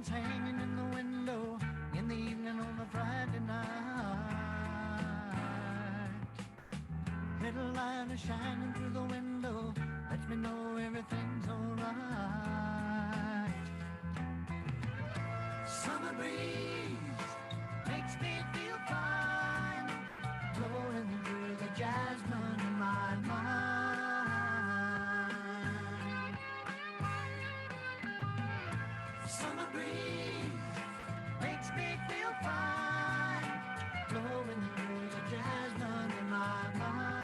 curtains hanging in the window in the evening on a Friday night. Little light is shining through the window, lets me know everything's alright. Summer breeze makes me feel fine, blowing through the jasmine in my mind. Summer breeze makes me feel fine, blowing through the jasmine in my mind.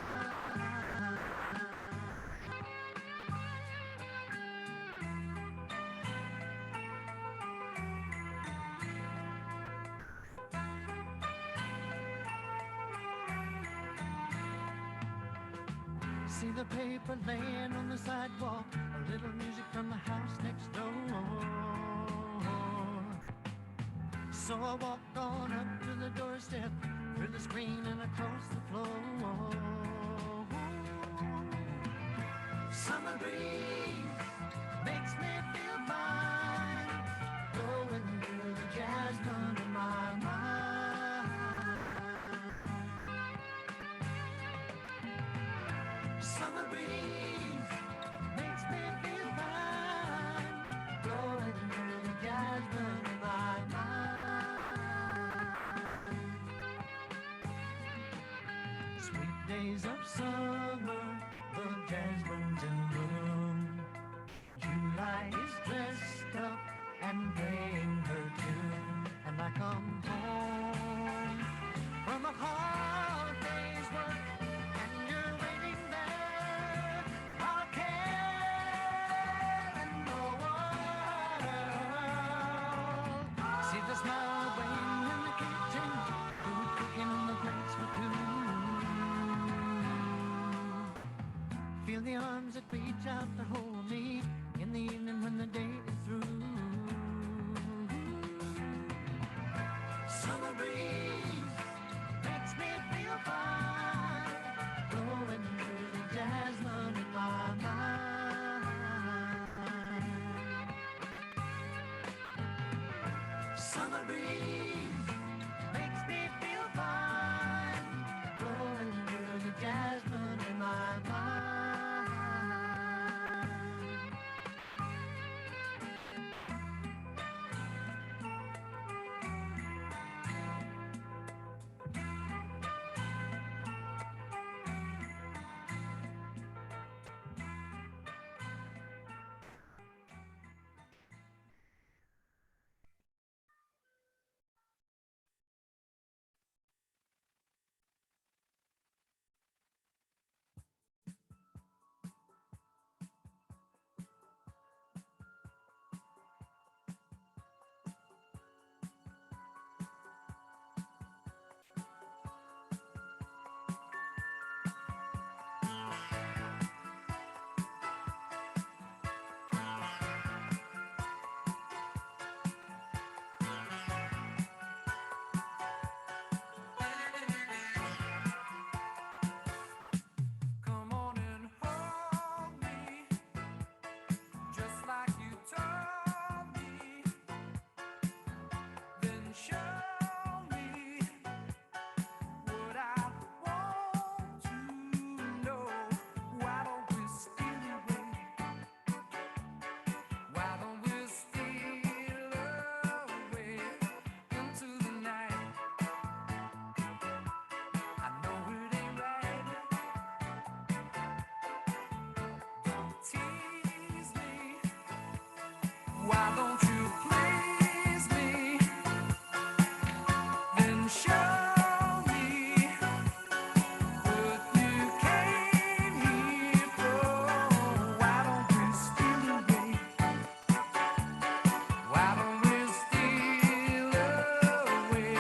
See the paper laying on the sidewalk, a little music from the house next door. So I walked on up to the doorstep, through the screen and across the floor. Summer breeze makes me feel fine, blowing through the jasmine in my mind. Summer breeze makes me feel fine, blowing through the jasmine in my mind. Sweet days of summer, the jasmine's in bloom. July is dressed up and playing her tune, and I come home from a hard day's work, and you're waiting there, all care in the world. See the smile waiting in the kitchen, food cooking in the plates for two. Feel the arms that reach out to hold me in the evening when the day is through. Summer breeze makes me feel fine, blowing through the jasmine in my mind. Summer breeze makes me feel fine, blowing through the jasmine in my mind. Come on and hold me, just like you told me. Then show me what I want to know. Why don't we steal away? Why don't we steal away into the night? I know it ain't right. Don't tease me. Why don't you please me? Then show me what you came here for. Why don't we steal away? Why don't we steal away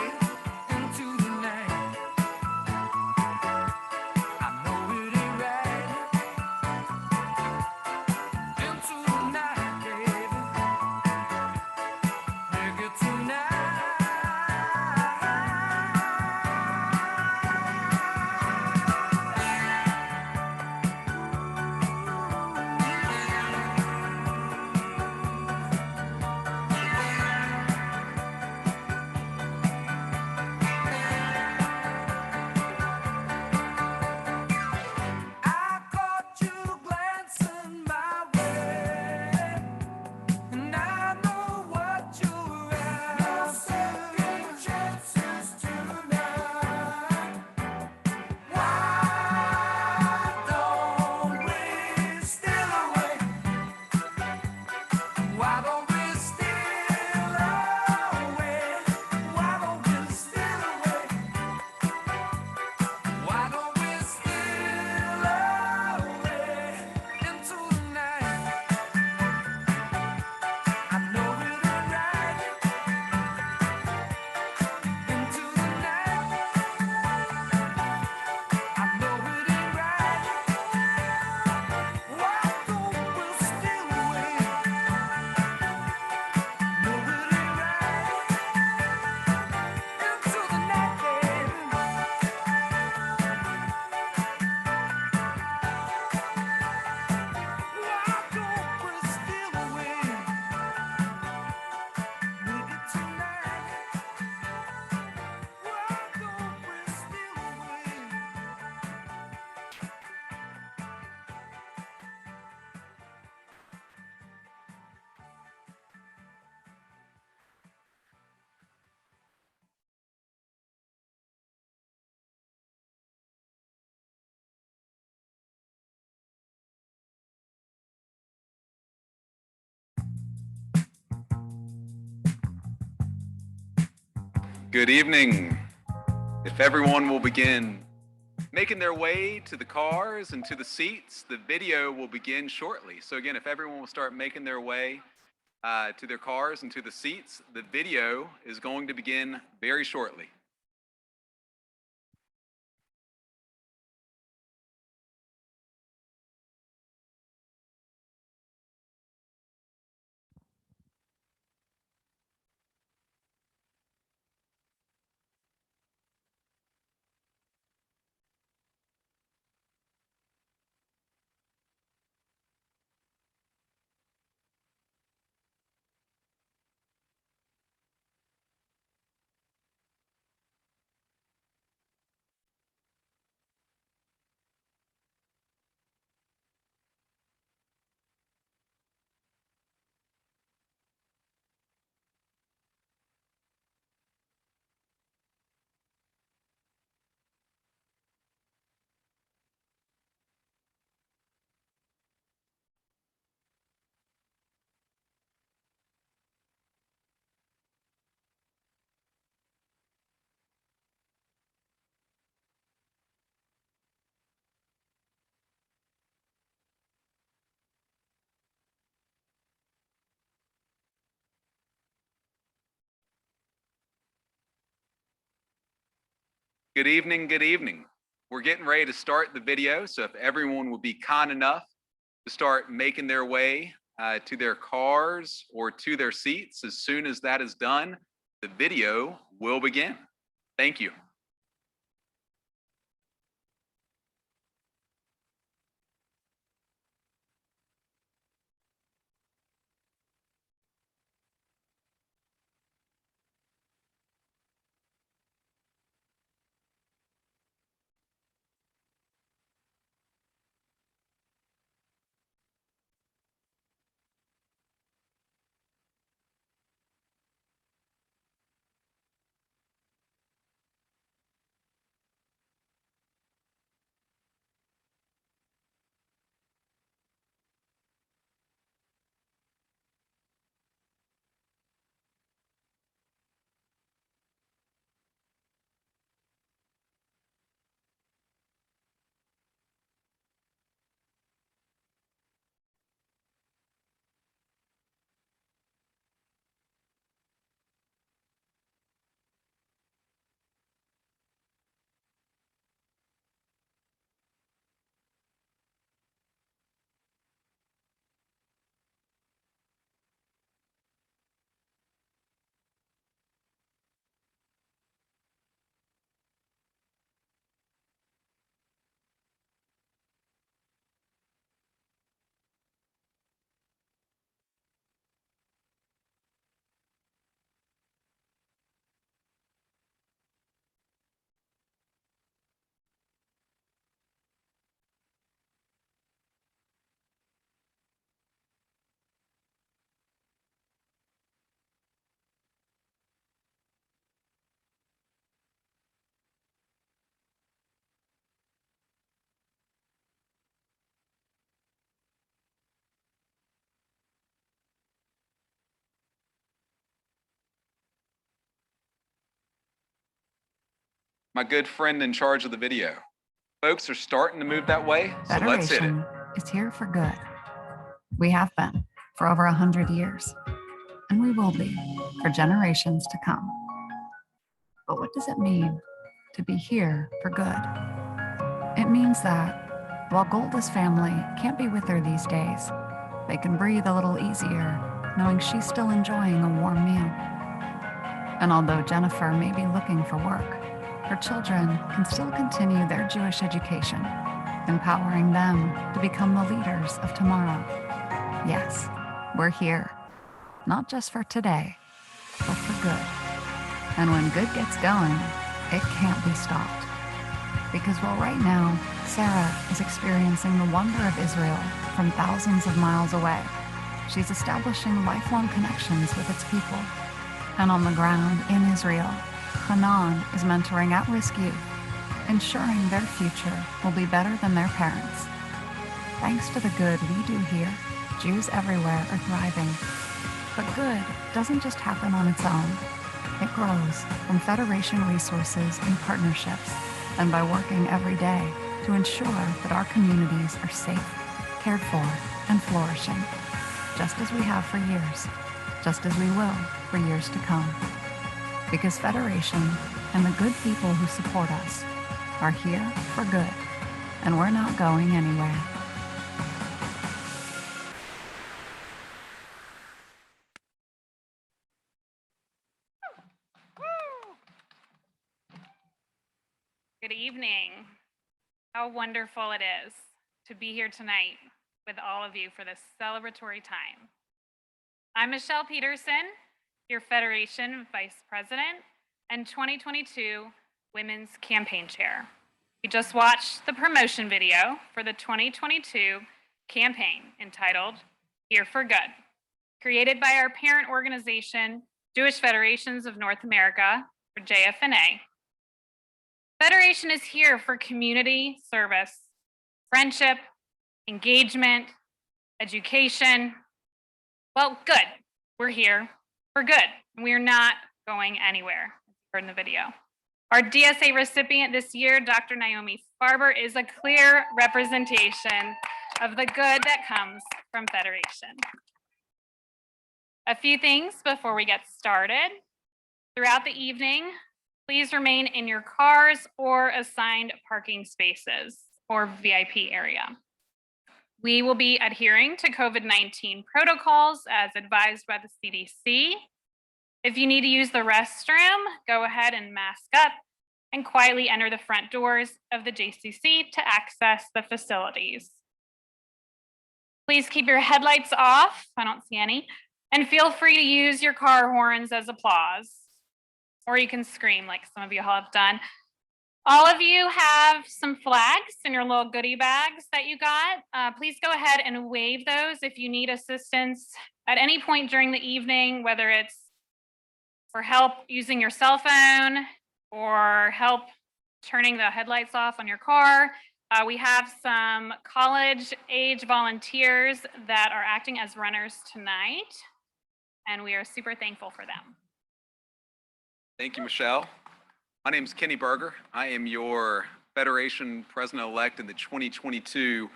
into the night? I know it ain't right. Into the night, baby. Good evening. If everyone will begin making their way to the cars and to the seats, the video will begin shortly. So again, if everyone will start making their way to their cars and to the seats, the video is going to begin very shortly. Good evening, good evening. We're getting ready to start the video, so if everyone would be kind enough to start making their way to their cars or to their seats, as soon as that is done, the video will begin. Thank you. My good friend in charge of the video. Folks are starting to move that way, so let's hit it. Federation is here for good. We have been for over 100 years, and we will be for generations to come. But what does it mean to be here for good? It means that while Golda's family can't be with her these days, they can breathe a little easier knowing she's still enjoying a warm meal. And although Jennifer may be looking for work, her children can still continue their Jewish education, empowering them to become the leaders of tomorrow. Yes, we're here, not just for today, but for good. And when good gets going, it can't be stopped. Because while right now, Sarah is experiencing the wonder of Israel from thousands of miles away, she's establishing lifelong connections with its people. And on the ground in Israel, Hanan is mentoring at-risk youth, ensuring their future will be better than their parents. Thanks to the good we do here, Jews everywhere are thriving. But good doesn't just happen on its own. It grows from Federation resources and partnerships, and by working every day to ensure that our communities are safe, cared for, and flourishing, just as we have for years, just as we will for years to come. Because Federation and the good people who support us are here for good, and we're not going anywhere. Good evening. How wonderful it is to be here tonight with all of you for this celebratory time. I'm Michelle Peterson, your Federation Vice President and 2022 Women's Campaign Chair. We just watched the promotion video for the 2022 campaign entitled Here for Good, created by our parent organization, Jewish Federations of North America, or JFNA. Federation is here for community service, friendship, engagement, education. Well, good. We're here for good. We are not going anywhere, as you heard in the video. Our DSA recipient this year, Dr. Naomi Farber, is a clear representation of the good that comes from Federation. A few things before we get started. Throughout the evening, please remain in your cars or assigned parking spaces or VIP area. We will be adhering to COVID-19 protocols as advised by the CDC. If you need to use the restroom, go ahead and mask up and quietly enter the front doors of the JCC to access the facilities. Please keep your headlights off, I don't see any, and feel free to use your car horns as applause. Or you can scream like some of you have done. All of you have some flags in your little goodie bags that you got. Please go ahead and wave those if you need assistance at any point during the evening, whether it's for help using your cell phone or help turning the headlights off on your car. We have some college-age volunteers that are acting as runners tonight, and we are super thankful for them. Thank you, Michelle. My name is Kenny Berger. I am your Federation President-elect and the 2022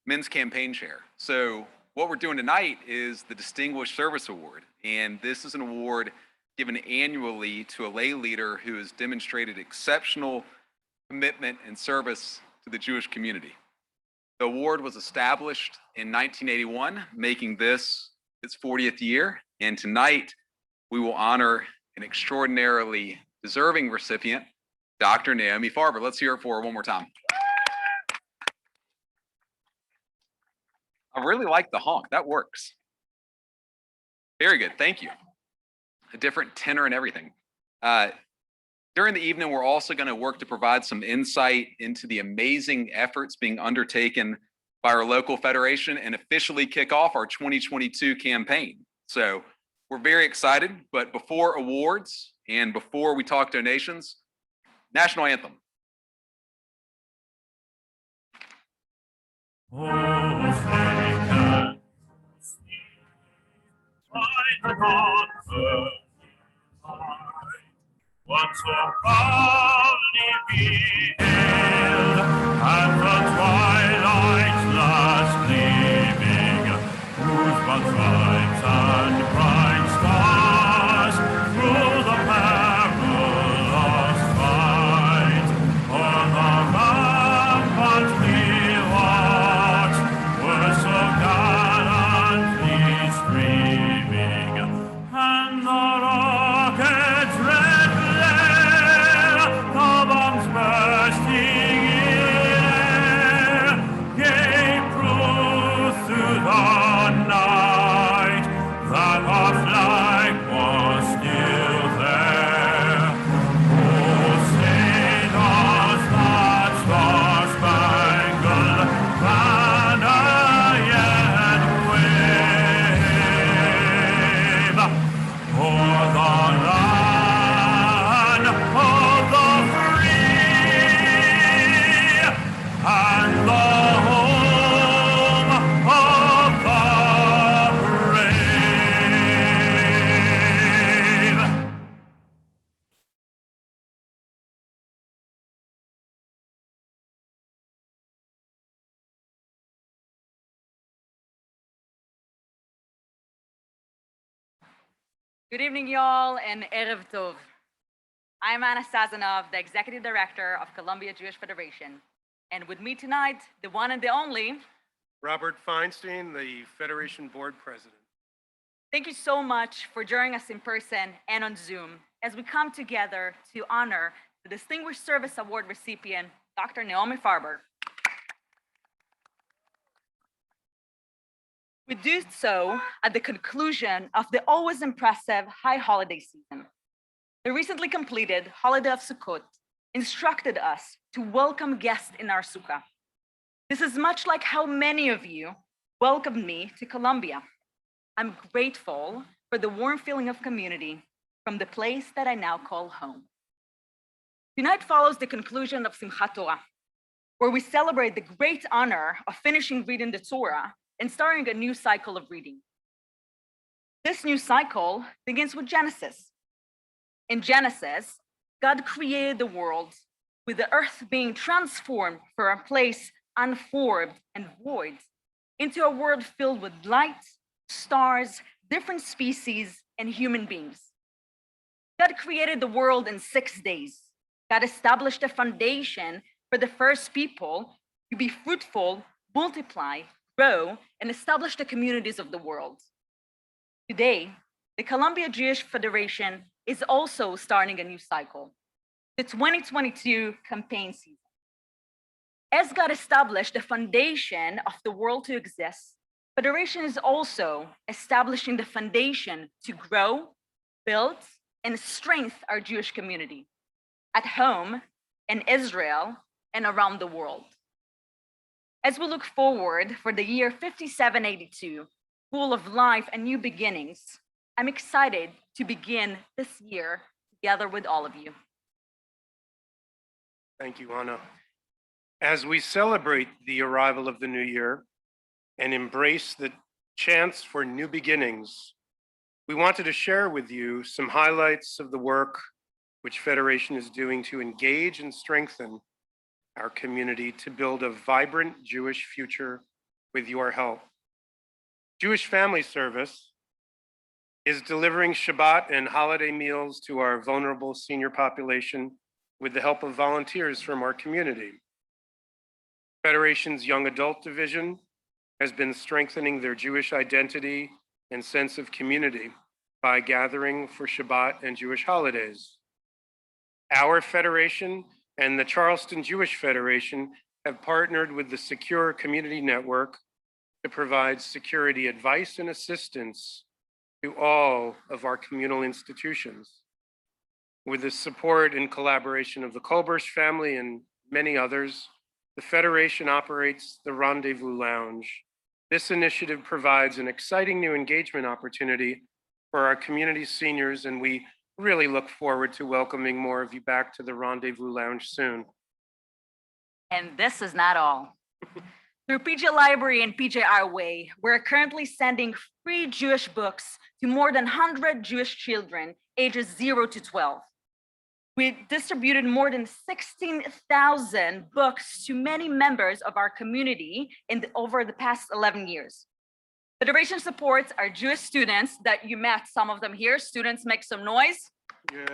Men's Campaign Chair. So what we're doing tonight is the Distinguished Service Award, and this is an award given annually to a lay leader who has demonstrated exceptional commitment and service to the Jewish community. The award was established in 1981, making this its 40th year, and tonight we will honor an extraordinarily deserving recipient, Dr. Naomi Farber. Let's hear it for her one more time. I really like the honk. That works. Very good. Thank you. A different tenor and everything. During the evening, we're also going to work to provide some insight into the amazing efforts being undertaken by our local federation and officially kick off our 2022 campaign. So we're very excited, but before awards and before we talk donations, national anthem. Once so proudly beheld at the twilight's last gleaming, whose but stripes and bright stars through the perilous fight on the rampart we watched were so gallantly streaming, and the rockets red glare, the bombs bursting in air, Good evening, y'all, and Erev Tov. I'm Anna Sazonov, the Executive Director of Columbia Jewish Federation. And with me tonight, the one and the only, Robert Feinstein, the Federation Board President. thank you so much for joining us in person and on Zoom as we come together to honor the Distinguished Service Award recipient, Dr. Naomi Farber. We do so at the conclusion of the always impressive high holiday season. The recently completed holiday of Sukkot instructed us to welcome guests in our sukkah. This is much like how many of you welcomed me to Columbia. I'm grateful for the warm feeling of community from the place that I now call home. Tonight follows the conclusion of Simchat Torah, where we celebrate the great honor of finishing reading the Torah and starting a new cycle of reading. This new cycle begins with Genesis. In Genesis, God created the world, with the earth being transformed from a place unformed and void into a world filled with light, stars, different species, and human beings. God created the world in 6 days. God established a foundation for the first people to be fruitful, multiply, grow, and establish the communities of the world. Today, the Columbia Jewish Federation is also starting a new cycle, the 2022 campaign season. As God established the foundation of the world to exist, Federation is also establishing the foundation to grow, build, and strengthen our Jewish community at home, in Israel, and around the world. As we look forward for the year 5782, full of life and new beginnings, I'm excited to begin this year together with all of you. Thank you, Anna. As we celebrate the arrival of the new year and embrace the chance for new beginnings, we wanted to share with you some highlights of the work which Federation is doing to engage and strengthen our community to build a vibrant Jewish future with your help. Jewish Family Service is delivering Shabbat and holiday meals to our vulnerable senior population with the help of volunteers from our community. Federation's Young Adult Division has been strengthening their Jewish identity and sense of community by gathering for Shabbat and Jewish holidays. Our Federation and the Charleston Jewish Federation have partnered with the Secure Community Network to provide security advice and assistance to all of our communal institutions. With the support and collaboration of the Kolbersh family and many others, the Federation operates the Rendezvous Lounge. This initiative provides an exciting new engagement opportunity for our community seniors, and we really look forward to welcoming more of you back to the Rendezvous Lounge soon. And this is not all. Through PJ Library and PJ Our Way, we're currently sending free Jewish books to more than 100 Jewish children ages 0 to 12. We distributed more than 16,000 books to many members of our community over the past 11 years. Federation supports our Jewish students that you met, some of them here. Students, make some noise. Yay.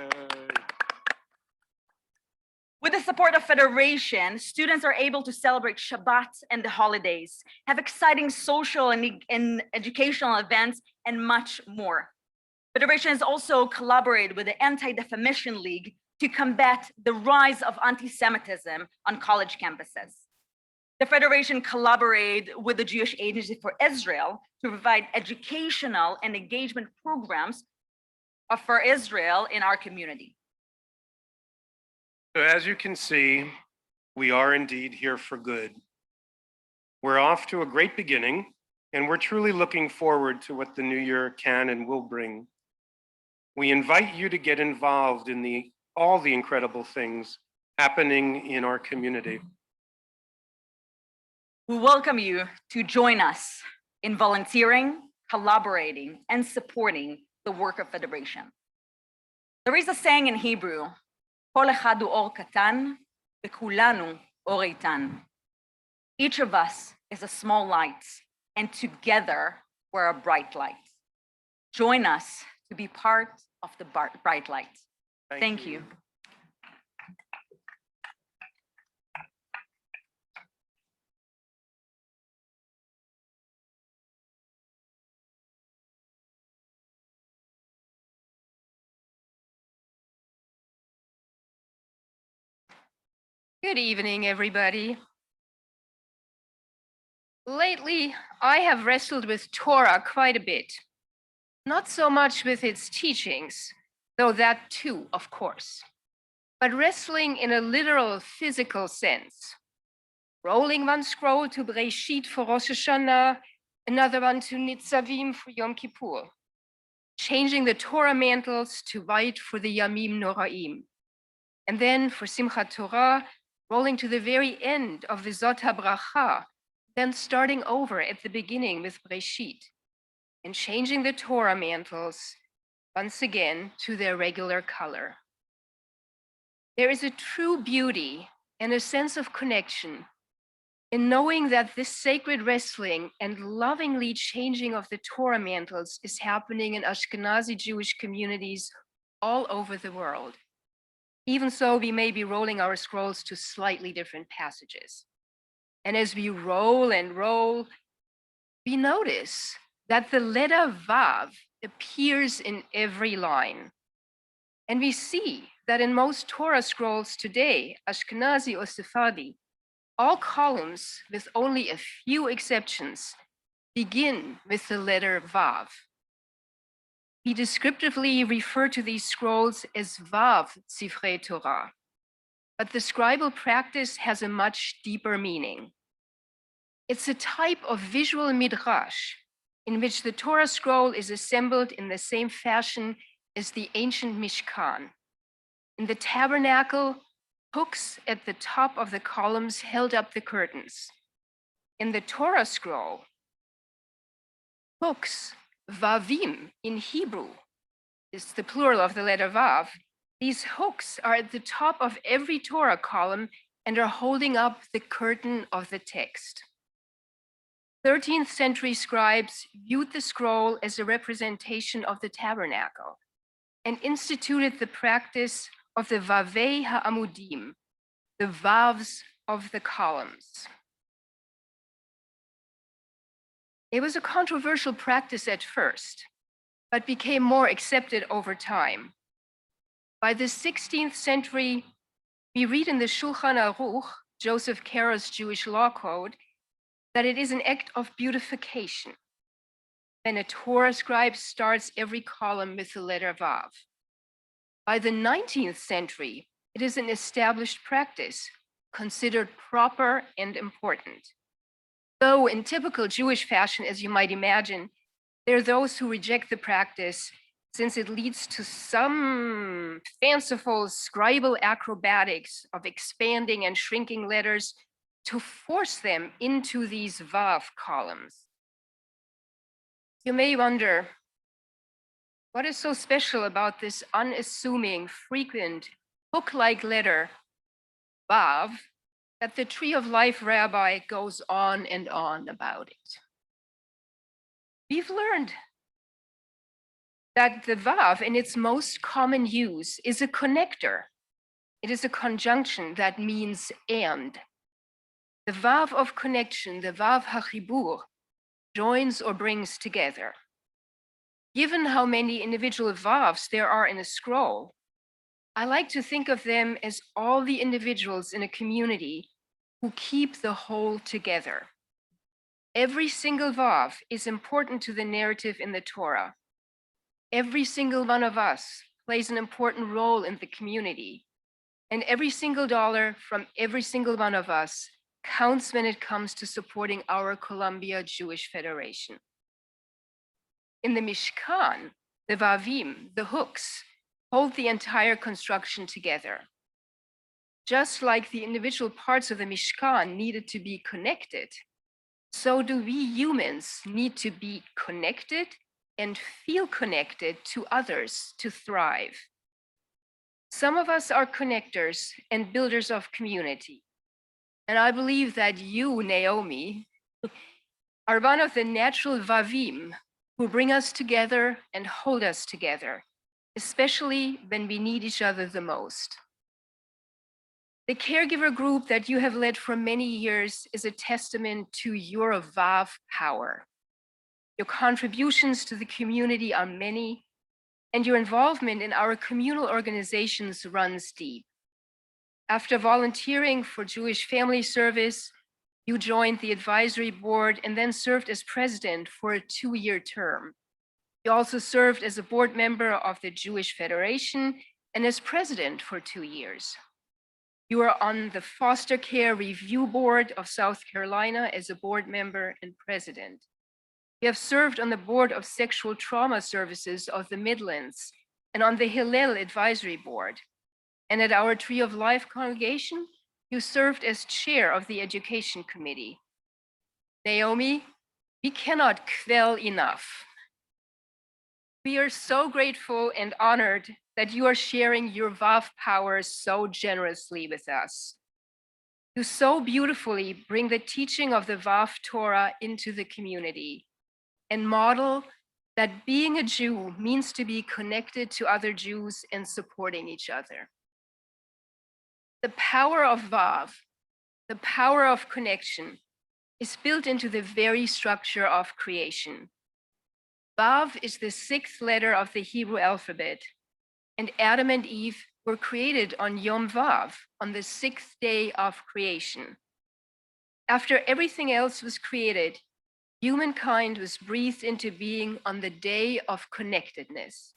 With the support of Federation, students are able to celebrate Shabbat and the holidays, have exciting social and educational events, and much more. Federation has also collaborated with the Anti-Defamation League to combat the rise of anti-Semitism on college campuses. The Federation collaborated with the Jewish Agency for Israel to provide educational and engagement programs for Israel in our community. So as you can see, we are indeed here for good. We're off to a great beginning, and we're truly looking forward to what the new year can and will bring. We invite you to get involved in all the incredible things happening in our community. We welcome you to join us in volunteering, collaborating, and supporting the work of Federation. There is a saying in Hebrew, Kol echad hu or katan, vekulanu or eitan. Each of us is a small light, and together we're a bright light. Join us to be part of the bright light. Thank you. Good evening, everybody. Lately, I have wrestled with Torah quite a bit. Not so much with its teachings, though that too, of course, but wrestling in a literal physical sense. Rolling one scroll to Breshit for Rosh Hashanah, another one to Nitzavim for Yom Kippur. Changing the Torah mantles to white for the Yamim Noraim. And then for Simchat Torah, rolling to the very end of the Zot HaBracha, then starting over at the beginning with Breshit, and changing the Torah mantles once again to their regular color. There is a true beauty and a sense of connection in knowing that this sacred wrestling and lovingly changing of the Torah mantles is happening in Ashkenazi Jewish communities all over the world. Even so, we may be rolling our scrolls to slightly different passages. And as we roll and roll, we notice that the letter Vav appears in every line. And we see that in most Torah scrolls today, Ashkenazi or Sephardi, all columns, with only a few exceptions, begin with the letter Vav. We descriptively refer to these scrolls as Vav Sifrei Torah, but the scribal practice has a much deeper meaning. It's a type of visual midrash in which the Torah scroll is assembled in the same fashion as the ancient Mishkan. In the tabernacle, hooks at the top of the columns held up the curtains. In the Torah scroll, hooks, vavim in Hebrew, is the plural of the letter Vav. These hooks are at the top of every Torah column and are holding up the curtain of the text. 13th century scribes viewed the scroll as a representation of the tabernacle and instituted the practice of the Vavei Ha'amudim, the Vavs of the columns. It was a controversial practice at first, but became more accepted over time. By the 16th century, we read in the Shulchan Aruch, Joseph Caro's Jewish law code, that it is an act of beautification. Then a Torah scribe starts every column with the letter Vav. By the 19th century, it is an established practice, considered proper and important. Though in typical Jewish fashion, as you might imagine, there are those who reject the practice since it leads to some fanciful scribal acrobatics of expanding and shrinking letters to force them into these Vav columns. You may wonder, what is so special about this unassuming, frequent, hook-like letter, Vav, that the Tree of Life rabbi goes on and on about it? We've learned that the Vav, in its most common use, is a connector. It is a conjunction that means and. The Vav of connection, the Vav HaChibur, joins or brings together. Given how many individual Vavs there are in a scroll, I like to think of them as all the individuals in a community who keep the whole together. Every single Vav is important to the narrative in the Torah. Every single one of us plays an important role in the community, and every single dollar from every single one of us counts when it comes to supporting our Columbia Jewish Federation. In the Mishkan, the Vavim, the hooks, hold the entire construction together. Just like the individual parts of the Mishkan needed to be connected, so do we humans need to be connected and feel connected to others to thrive. Some of us are connectors and builders of community. And I believe that you, Naomi, are one of the natural Vavim who bring us together and hold us together, especially when we need each other the most. The caregiver group that you have led for many years is a testament to your VAV power. Your contributions to the community are many, and your involvement in our communal organizations runs deep. After volunteering for Jewish Family Service, you joined the advisory board and then served as president for a 2-year term. You also served as a board member of the Jewish Federation and as president for 2 years. You are on the Foster Care Review Board of South Carolina as a board member and president. You have served on the Board of Sexual Trauma Services of the Midlands and on the Hillel Advisory Board. And at our Tree of Life congregation, you served as chair of the Education Committee. Naomi, we cannot quell enough. We are so grateful and honored that you are sharing your VAV powers so generously with us. You so beautifully bring the teaching of the VAV Torah into the community and model that being a Jew means to be connected to other Jews and supporting each other. The power of VAV, the power of connection, is built into the very structure of creation. Vav is the 6th letter of the Hebrew alphabet, and Adam and Eve were created on Yom Vav, on the 6th day of creation. After everything else was created, humankind was breathed into being on the day of connectedness.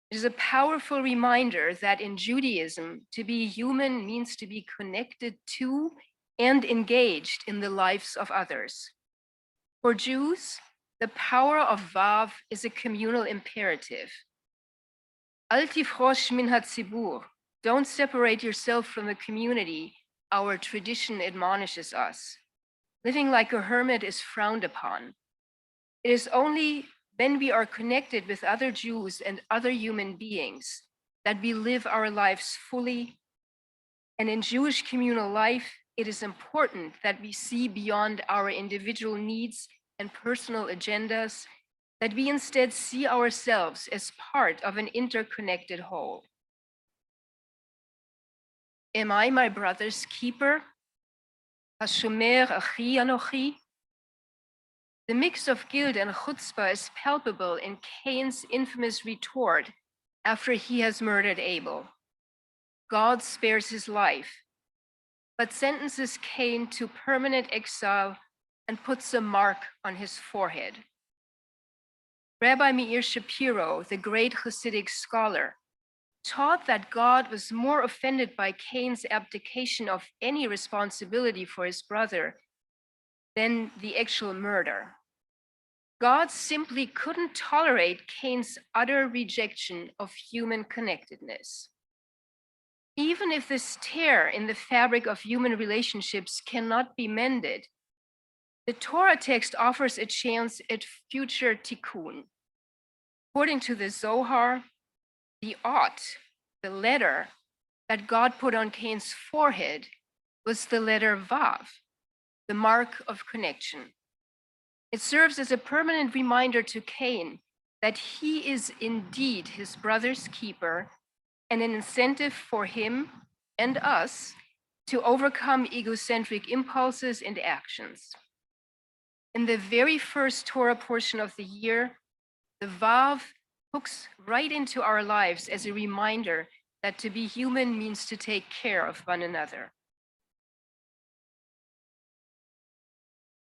It is a powerful reminder that in Judaism, to be human means to be connected to and engaged in the lives of others. For Jews, the power of Vav is a communal imperative. Al tifrosh min hatzibur, don't separate yourself from the community, our tradition admonishes us. Living like a hermit is frowned upon. It is only when we are connected with other Jews and other human beings that we live our lives fully. And in Jewish communal life, it is important that we see beyond our individual needs and personal agendas, that we instead see ourselves as part of an interconnected whole. Am I my brother's keeper? Hashomer achi anochi? The mix of guilt and chutzpah is palpable in Cain's infamous retort after he has murdered Abel. God spares his life, but sentences Cain to permanent exile and puts a mark on his forehead. Rabbi Meir Shapiro, the great Hasidic scholar, taught that God was more offended by Cain's abdication of any responsibility for his brother than the actual murder. God simply couldn't tolerate Cain's utter rejection of human connectedness. Even if this tear in the fabric of human relationships cannot be mended, the Torah text offers a chance at future tikkun. According to the Zohar, the ot, the letter that God put on Cain's forehead, was the letter Vav, the mark of connection. It serves as a permanent reminder to Cain that he is indeed his brother's keeper and an incentive for him and us to overcome egocentric impulses and actions. In the very first Torah portion of the year, the Vav hooks right into our lives as a reminder that to be human means to take care of one another.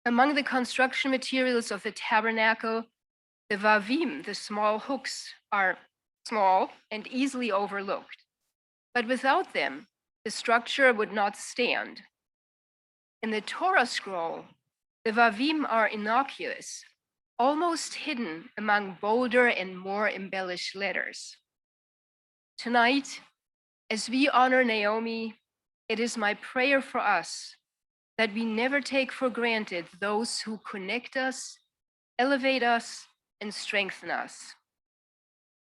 Among the construction materials of the tabernacle, the Vavim, the small hooks, are small and easily overlooked. But without them, the structure would not stand. In the Torah scroll, the Vavim are innocuous, almost hidden among bolder and more embellished letters. Tonight, as we honor Naomi, it is my prayer for us that we never take for granted those who connect us, elevate us, and strengthen us.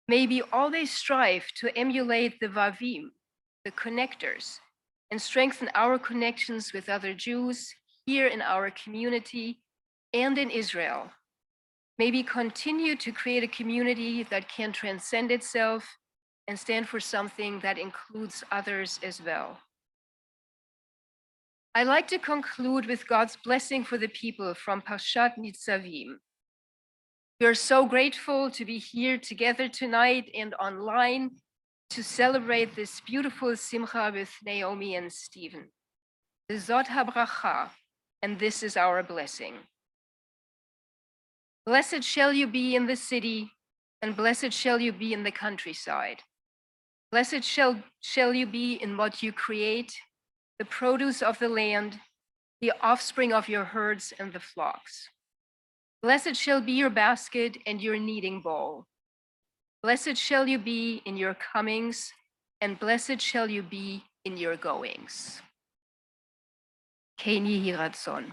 May we always strive to emulate the Vavim, the connectors, and strengthen our connections with other Jews here in our community and in Israel. maybe continue to create a community that can transcend itself and stand for something that includes others as well. I'd like to conclude with God's blessing for the people from Parshat Nitzavim. We are so grateful to be here together tonight and online to celebrate this beautiful Simcha with Naomi and Stephen. Zot habracha, and this is our blessing. Blessed shall you be in the city, and blessed shall you be in the countryside. Blessed shall you be in what you create, the produce of the land, the offspring of your herds and the flocks. Blessed shall be your basket and your kneading bowl. Blessed shall you be in your comings, and blessed shall you be in your goings. Ken Yehi Ratzon.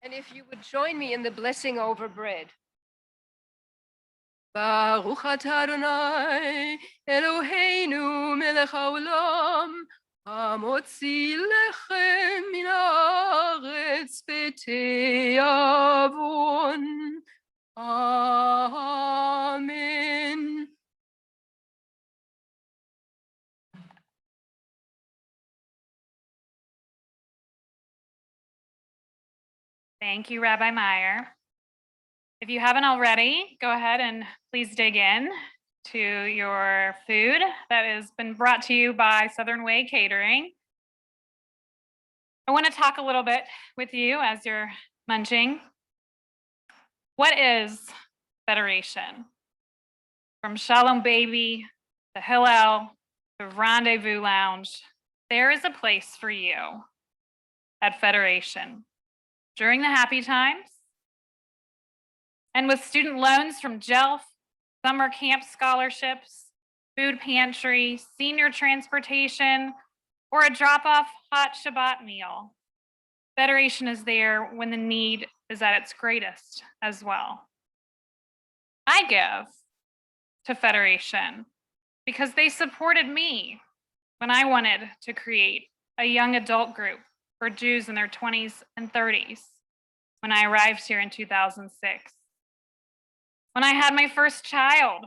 And if you would join me in the blessing over bread. Baruch atah Adonai Eloheinu melech haolam hamotzi lechem min haaretz b'te'avon. Amen. Thank you, Rabbi Meyer. If you haven't already, go ahead and please dig in to your food that has been brought to you by Southern Way Catering. I want to talk a little bit with you as you're munching. What is Federation? From Shalom Baby to Hillel to Rendezvous Lounge, there is a place for you at Federation during the happy times. And with student loans from JELF, summer camp scholarships, food pantry, senior transportation, or a drop-off hot Shabbat meal, Federation is there when the need is at its greatest as well. I give to Federation because they supported me when I wanted to create a young adult group for Jews in their 20s and 30s when I arrived here in 2006. When I had my first child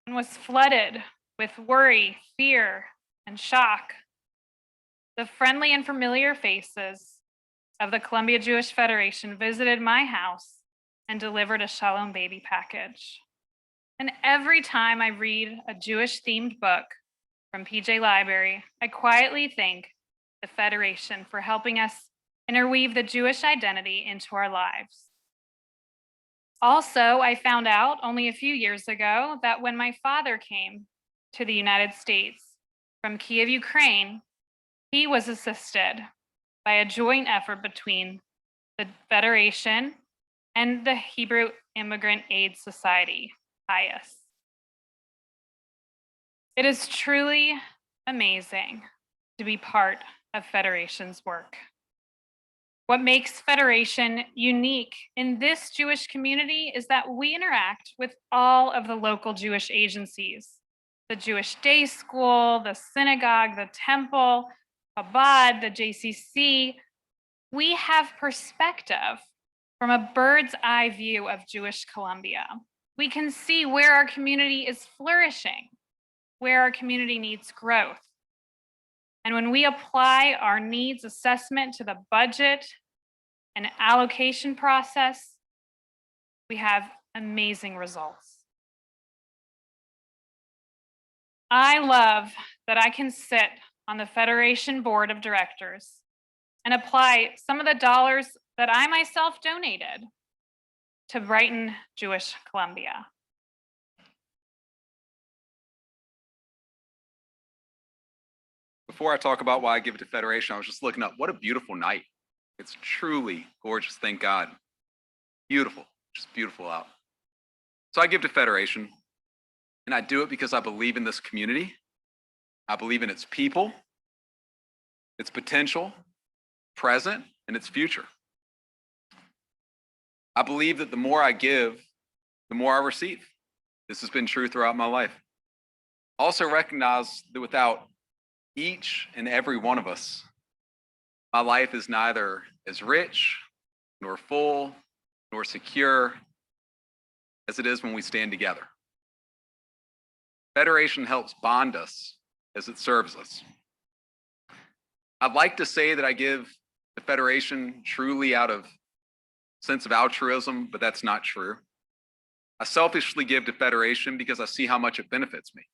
and was flooded with worry, fear, and shock, the friendly and familiar faces of the Columbia Jewish Federation visited my house and delivered a Shalom Baby package. And every time I read a Jewish-themed book from PJ Library, I quietly thank the Federation for helping us interweave the Jewish identity into our lives. Also, I found out only a few years ago that when my father came to the United States from Kiev, Ukraine, he was assisted by a joint effort between the Federation and the Hebrew Immigrant Aid Society, HIAS. It is truly amazing to be part of Federation's work. What makes Federation unique in this Jewish community is that we interact with all of the local Jewish agencies, the Jewish Day School, the synagogue, the temple, Chabad, the JCC. We have perspective from a bird's eye view of Jewish Columbia. We can see where our community is flourishing, where our community needs growth. And when we apply our needs assessment to the budget and allocation process, we have amazing results. I love that I can sit on the Federation Board of Directors and apply some of the dollars that I myself donated to brighten Jewish Columbia. Before I talk about why I give it to Federation, I was just looking up what a beautiful night. It's truly gorgeous, thank God. Beautiful. which is beautiful out. So I give to Federation, and I do it because I believe in this community. I believe in its people, its potential, present, and its future. I believe that the more I give, the more I receive. This has been true throughout my life. Also recognize that without each and every one of us, my life is neither as rich, nor full, nor secure as it is when we stand together. Federation helps bond us as it serves us. I'd like to say that I give the Federation truly out of sense of altruism, but that's not true. I selfishly give to Federation because I see how much it benefits me.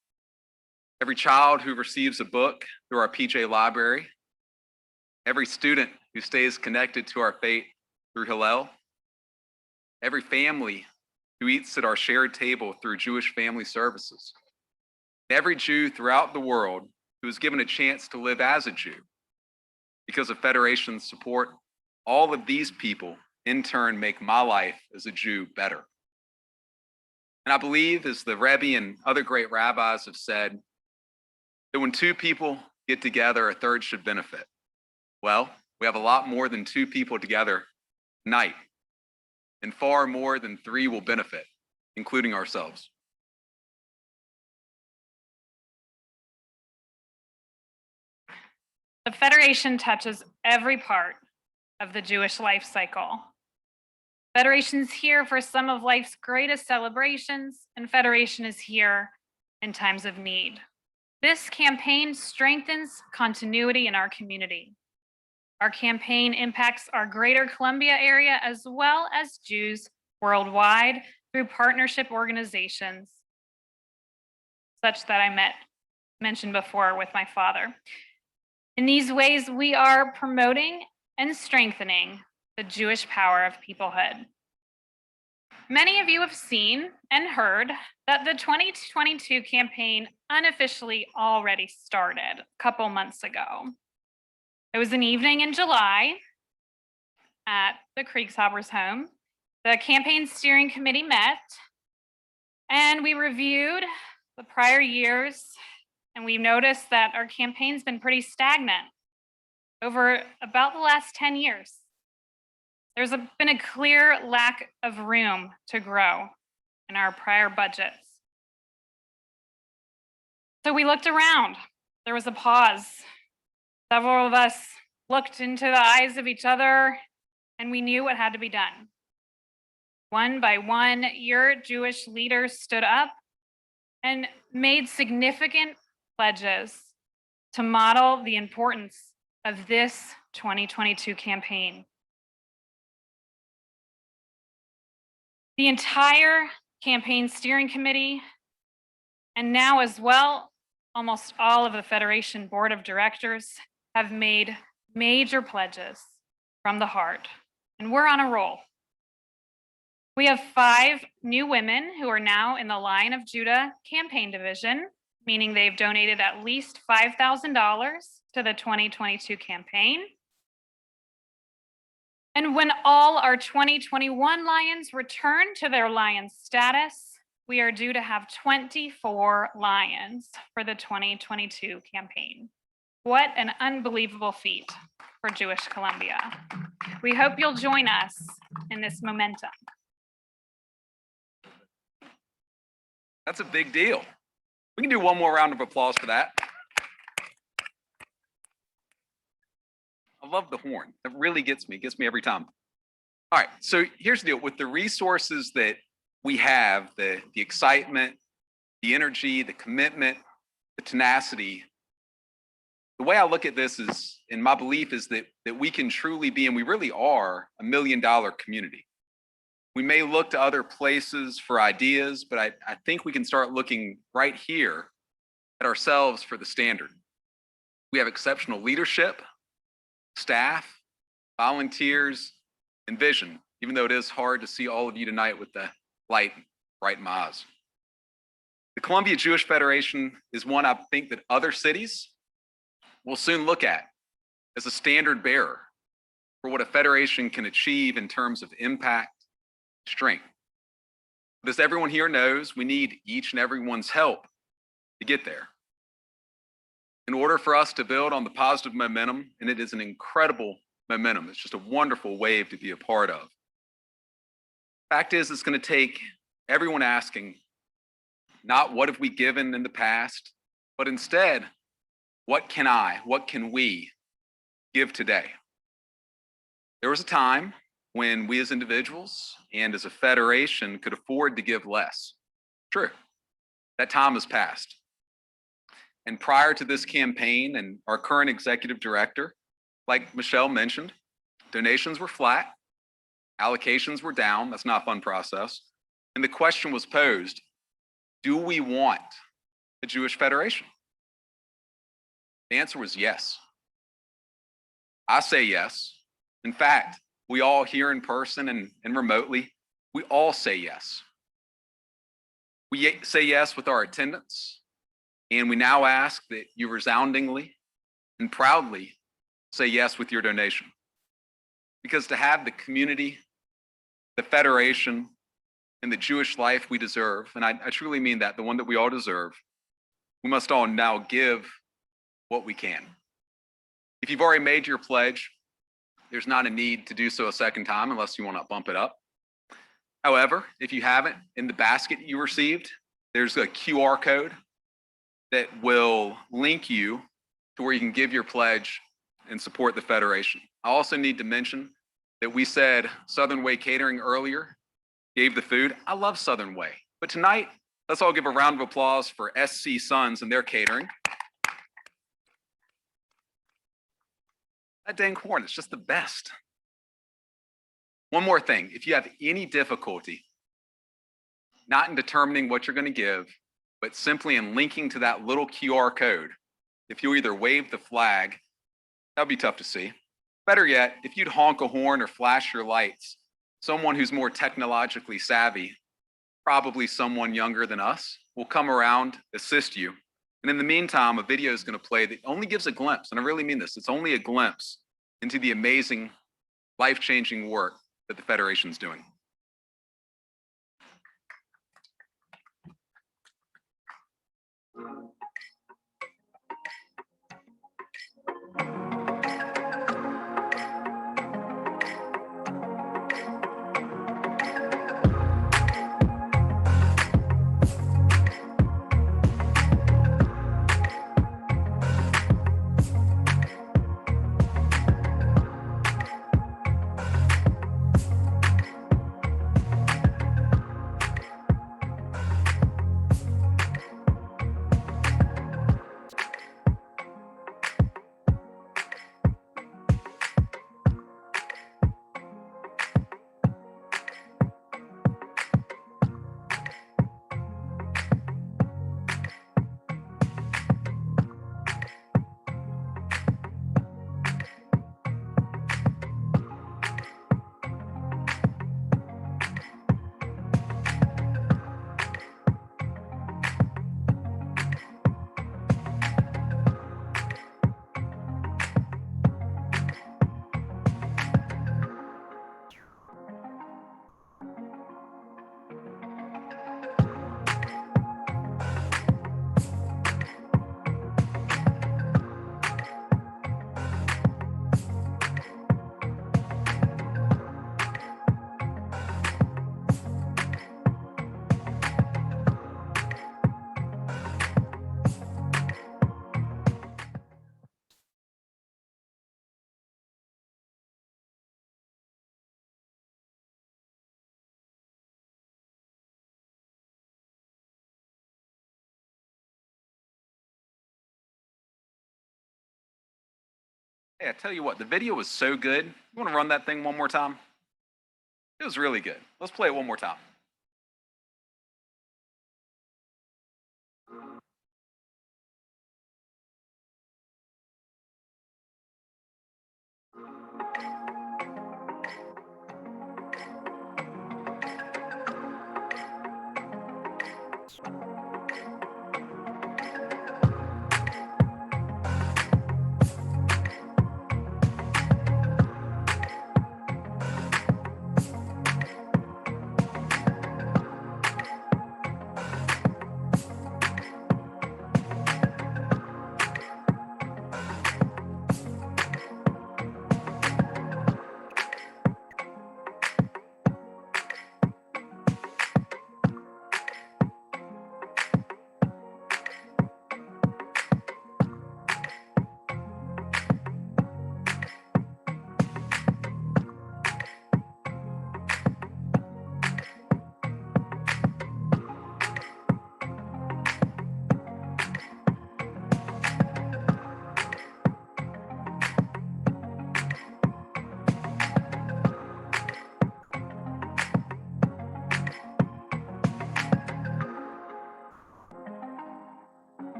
Every child who receives a book through our PJ library, every student who stays connected to our faith through Hillel, every family who eats at our shared table through Jewish family services, every Jew throughout the world who is given a chance to live as a Jew because of Federation's support, all of these people in turn make my life as a Jew better. And I believe, as the Rebbe and other great rabbis have said, that when two people get together, a third should benefit. Well, we have a lot more than two people together tonight, and far more than three will benefit, including ourselves. The Federation touches every part of the Jewish life cycle. Federation's here for some of life's greatest celebrations, and Federation is here in times of need. This campaign strengthens continuity in our community. Our campaign impacts our greater Columbia area as well as Jews worldwide through partnership organizations, such that I mentioned before with my father. In these ways, we are promoting and strengthening the Jewish power of peoplehood. Many of you have seen and heard that the 2022 campaign unofficially already started a couple months ago. It was an evening in July at the Kriegshaber's home. The campaign steering committee met and we reviewed the prior years, and we noticed that our campaign's been pretty stagnant over about the last 10 years. There's been a clear lack of room to grow in our prior budgets. So we looked around. There was a pause. Several of us looked into the eyes of each other, and we knew what had to be done. One by one, your Jewish leaders stood up and made significant pledges to model the importance of this 2022 campaign. The entire campaign steering committee, and now as well, almost all of the Federation Board of Directors have made major pledges from the heart, and we're on a roll. We have 5 new women who are now in the Lion of Judah campaign division, meaning they've donated at least $5,000 to the 2022 campaign. And when all our 2021 Lions return to their Lion status, we are due to have 24 Lions for the 2022 campaign. What an unbelievable feat for Jewish Columbia. We hope you'll join us in this momentum. That's a big deal. We can do one more round of applause for that. I love the horn. It really gets me every time. All right, so here's the deal. With the resources that we have, the excitement, the energy, the commitment, the tenacity, the way I look at this is, and my belief is that we can truly be, and we really are, $1 million community. We may look to other places for ideas, but I think we can start looking right here at ourselves for the standard. We have exceptional leadership, staff, volunteers, and vision, even though it is hard to see all of you tonight with the light right in my eyes. The Columbia Jewish Federation is one I think that other cities will soon look at as a standard bearer for what a federation can achieve in terms of impact, strength. But as everyone here knows, we need each and everyone's help to get there. In order for us to build on the positive momentum, and it is an incredible momentum, it's just a wonderful wave to be a part of. Fact is, it's going to take everyone asking, not what have we given in the past, but instead, what can we give today? There was a time when we as individuals and as a federation could afford to give less. True, that time has passed. And prior to this campaign and our current executive director, like Michelle mentioned, donations were flat, allocations were down, that's not a fun process. And the question was posed, do we want a Jewish Federation? The answer was yes. I say yes. In fact, we all here in person and remotely, we all say yes. We say yes with our attendance, and we now ask that you resoundingly and proudly say yes with your donation. Because to have the community, the federation, and the Jewish life we deserve, and I truly mean that, the one that we all deserve, we must all now give what we can. If you've already made your pledge, there's not a need to do so a second time unless you want to bump it up. However, if you haven't, in the basket you received, there's a QR code that will link you to where you can give your pledge and support the Federation. I also need to mention that we said Southern Way Catering earlier gave the food. I love Southern Way, but tonight, let's all give a round of applause for SC Sons and their catering. That dang corn is just the best. One more thing, if you have any difficulty, not in determining what you're going to give, but simply in linking to that little QR code, if you either wave the flag, that would be tough to see. Better yet, if you'd honk a horn or flash your lights, someone who's more technologically savvy, probably someone younger than us, will come around, assist you. And in the meantime, a video is going to play that only gives a glimpse, and I really mean this, it's only a glimpse into the amazing, life-changing work that the Federation's doing. Hey, I tell you what, the video was so good. You want to run that thing one more time? It was really good. Let's play it one more time.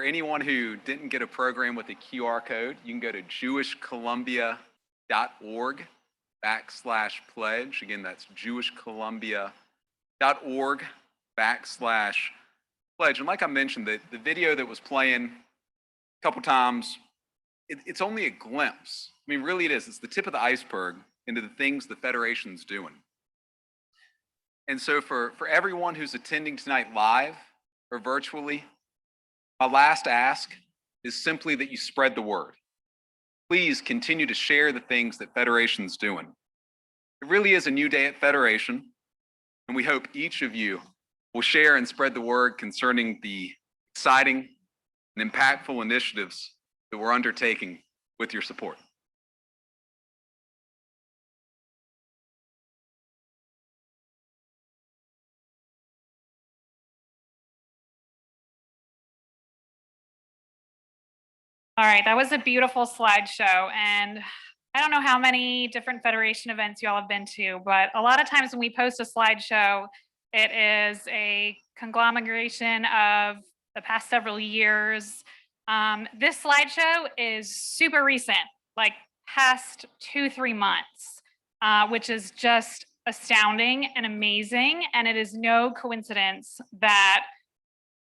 anyone who didn't get a program with a QR code, you can go to jewishcolumbia.org/pledge. Again, that's jewishcolumbia.org/pledge. And like I mentioned, the video that was playing a couple times, it's only a glimpse. I mean, really it is. It's the tip of the iceberg into the things the Federation's doing. And so for everyone who's attending tonight live or virtually, my last ask is simply that you spread the word. Please continue to share the things that Federation's doing. It really is a new day at Federation, and we hope each of you will share and spread the word concerning the exciting and impactful initiatives that we're undertaking with your support. All right, that was a beautiful slideshow. And I don't know how many different Federation events you all have been to, but a lot of times when we post a slideshow, it is a conglomeration of the past several years. This slideshow is super recent, like past 2-3 months, which is just astounding and amazing. And it is no coincidence that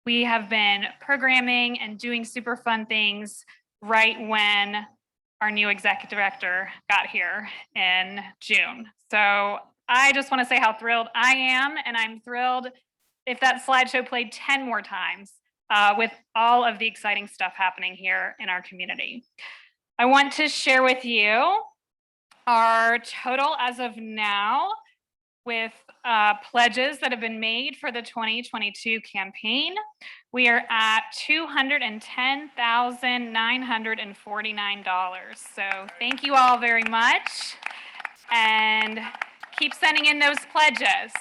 we have been programming and doing super fun things right when our new executive director got here in June. So I just want to say how thrilled I am, and I'm thrilled if that slideshow played 10 more times with all of the exciting stuff happening here in our community. I want to share with you our total as of now with pledges that have been made for the 2022 campaign. We are at $210,949. So thank you all very much, and keep sending in those pledges.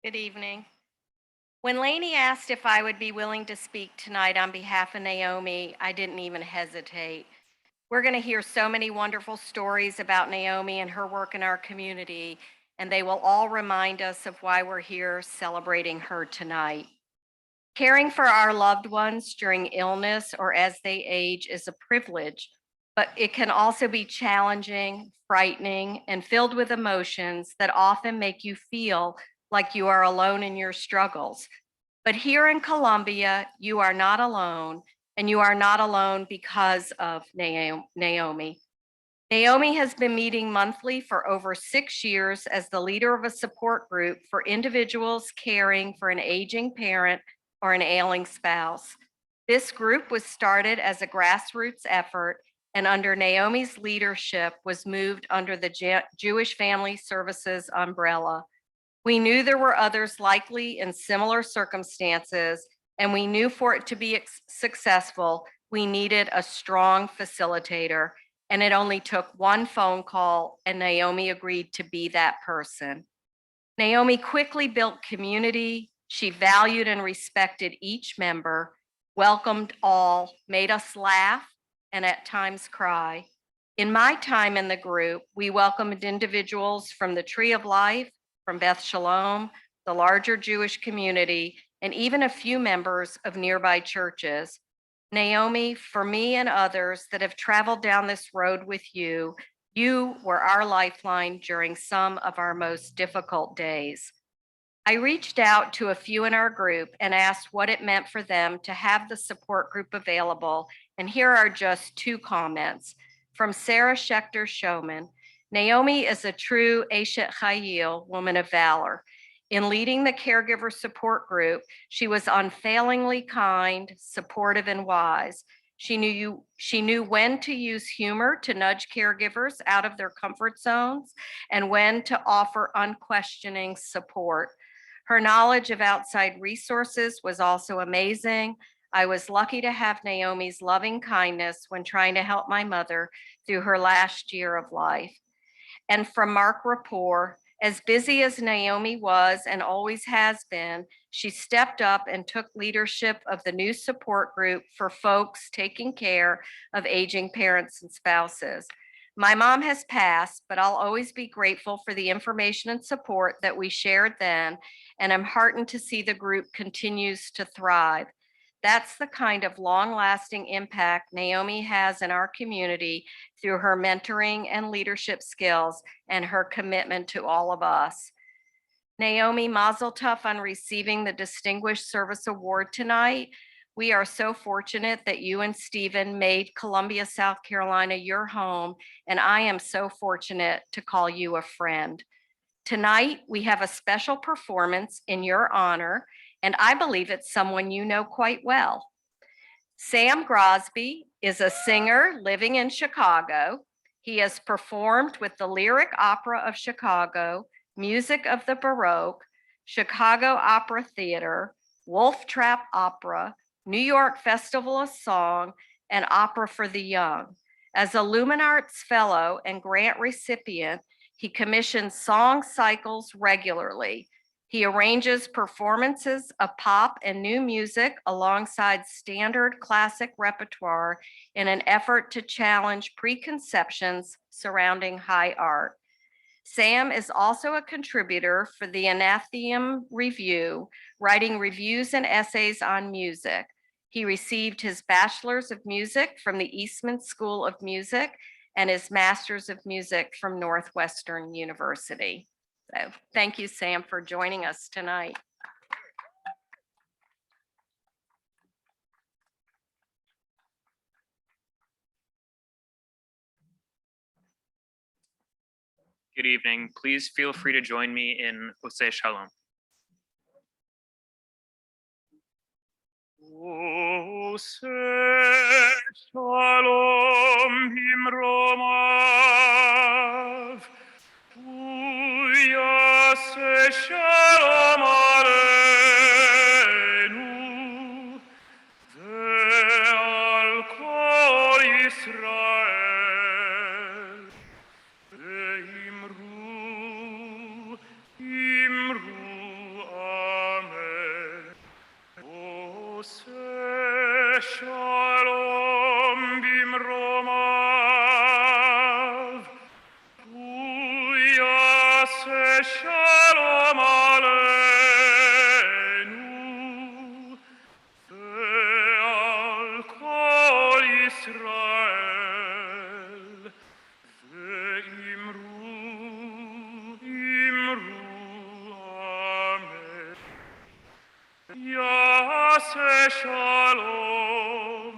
Good evening. When Lainey asked if I would be willing to speak tonight on behalf of Naomi, I didn't even hesitate. We're going to hear so many wonderful stories about Naomi and her work in our community, and they will all remind us of why we're here celebrating her tonight. Caring for our loved ones during illness or as they age is a privilege, but it can also be challenging, frightening, and filled with emotions that often make you feel like you are alone in your struggles. But here in Columbia, you are not alone, and you are not alone because of Naomi. Naomi has been meeting monthly for over 6 years as the leader of a support group for individuals caring for an aging parent or an ailing spouse. This group was started as a grassroots effort, and under Naomi's leadership was moved under the Jewish Family Services umbrella. We knew there were others likely in similar circumstances, and we knew for it to be successful, we needed a strong facilitator. And it only took one phone call, and Naomi agreed to be that person. Naomi quickly built community. She valued and respected each member, welcomed all, made us laugh, and at times cry. In my time in the group, we welcomed individuals from the Tree of Life, from Beth Shalom, the larger Jewish community, and even a few members of nearby churches. Naomi, for me and others that have traveled down this road with you, you were our lifeline during some of our most difficult days. I reached out to a few in our group and asked what it meant for them to have the support group available, and here are just 2 comments. From Sarah Schechter-Showman, Naomi is a true Eshet Chayil, woman of valor. In leading the caregiver support group, she was unfailingly kind, supportive, and wise. She knew when to use humor to nudge caregivers out of their comfort zones and when to offer unquestioning support. Her knowledge of outside resources was also amazing. I was lucky to have Naomi's loving kindness when trying to help my mother through her last year of life. And from Mark Rapport, as busy as Naomi was and always has been, she stepped up and took leadership of the new support group for folks taking care of aging parents and spouses. My mom has passed, but I'll always be grateful for the information and support that we shared then, and I'm heartened to see the group continues to thrive. That's the kind of long-lasting impact Naomi has in our community through her mentoring and leadership skills and her commitment to all of us. Naomi, mazel tov on receiving the Distinguished Service Award tonight. We are so fortunate that you and Stephen made Columbia, South Carolina your home, and I am so fortunate to call you a friend. Tonight, we have a special performance in your honor, and I believe it's someone you know quite well. Sam Grosby is a singer living in Chicago. He has performed with the Lyric Opera of Chicago, Music of the Baroque, Chicago Opera Theater, Wolf Trap Opera, New York Festival of Song, and Opera for the Young. As a Lumenarts Fellow and grant recipient, he commissions song cycles regularly. He arranges performances of pop and new music alongside standard classic repertoire in an effort to challenge preconceptions surrounding high art. Sam is also a contributor for the Anathema Review, writing reviews and essays on music. He received his Bachelor's of Music from the Eastman School of Music and his Master's of Music from Northwestern University. So thank you, Sam, for joining us tonight. Good evening. Please feel free to join me in Oseh Shalom. Oseh Shalom Bimromav, Uyaseh Shalom Aleinu, Ve'al Kol Yisrael. Imru, Amen. Oseh Shalom Bimromav, Uyaseh Shalom Aleinu, Ve'al Kol Yisrael. Amen. Yaseh Shalom,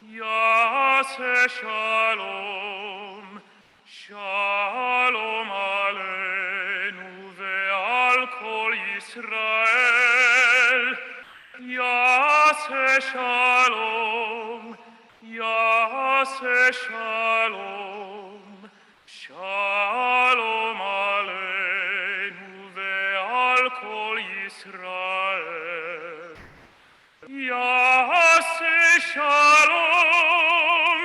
Yaseh Shalom, Shalom Aleinu ve'al Kol Yisrael. Yaseh Shalom, Yaseh Shalom, Shalom Aleinu ve'al Kol Yisrael. Yaseh Shalom,